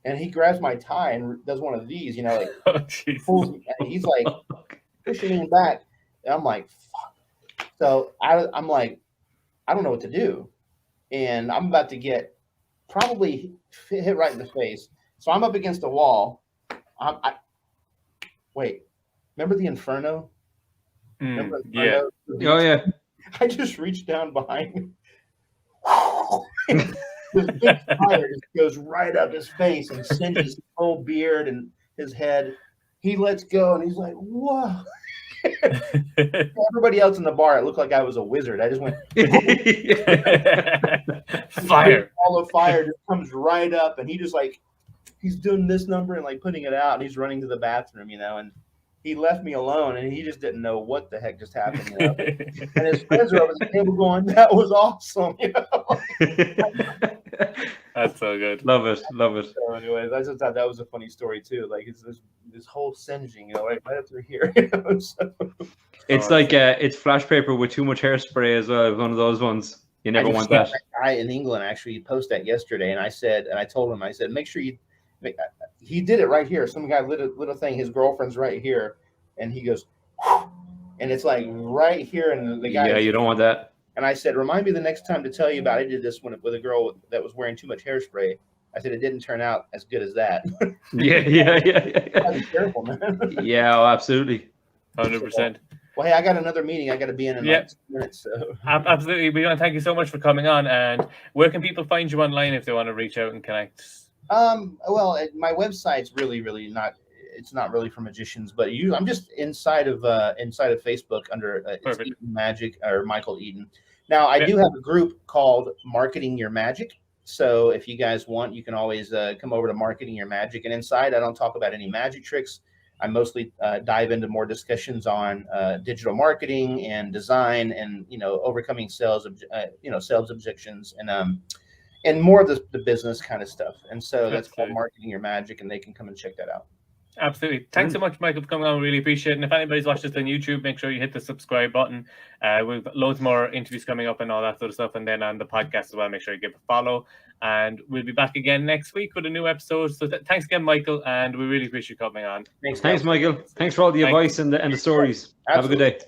and he grabs my tie and does one of these, like, pulls me, and he's like pushing me back. And I'm like, fuck. So I'm like, I don't know what to do. And I'm about to get probably hit right in the face. So I'm up against the wall. Wait, remember the Inferno? Remember my Yeah. nose? Oh yeah. I just reached down behind him. This big fire just goes right up his face and singes his whole beard and his head. He lets go and he's like, whoa. Everybody else in the bar, it looked like I was a wizard. I just went, Fire. all of fire just comes right up, and he just like, he's doing this number and like putting it out, and he's running to the bathroom, and he left me alone, and he just didn't know what the heck just happened, and his friends are over the table going, that was awesome, That's so good. Love it. So anyways, I just thought that was a funny story too. Like it's this whole singeing, right up through here. So, It's like it's flash paper with too much hairspray as well. One of those ones. You never want that. I in England actually posted that yesterday, and I told him, I said, make sure you. He did it right here. Some guy lit a little thing. His girlfriend's right here, and he goes, and it's like right here, and the guy. Yeah, you don't want that. And I said, remind me the next time to tell you about. I did this with a girl that was wearing too much hairspray. I said it didn't turn out as good as that. Yeah. Be careful, man. Yeah, oh, absolutely. 100%. Well, hey, I got another meeting I got to be in like 2 minutes. So. Absolutely. We want to thank you so much for coming on. And where can people find you online if they want to reach out and connect? Well, my website's really not. It's not really for magicians, but I'm just inside of Facebook under it's Eaton Magic or Michael Eaton. Now I do have a group called Marketing Your Magic. So if you guys want, you can always come over to Marketing Your Magic. And inside, I don't talk about any magic tricks. I mostly dive into more discussions on digital marketing and design, and overcoming sales objections, and more of the business kind of stuff. And so that's called Marketing Your Magic, and they can come and check that out. Absolutely. Thanks so much, Michael, for coming on. We really appreciate it. And if anybody's watched this on YouTube, make sure you hit the subscribe button. We've got loads more interviews coming up and all that sort of stuff. And then on the podcast as well, make sure you give a follow. And we'll be back again next week with a new episode. So thanks again, Michael. And we really appreciate you coming on. Thanks, Michael. Thanks for all the advice and the stories. Absolutely. Have a good day.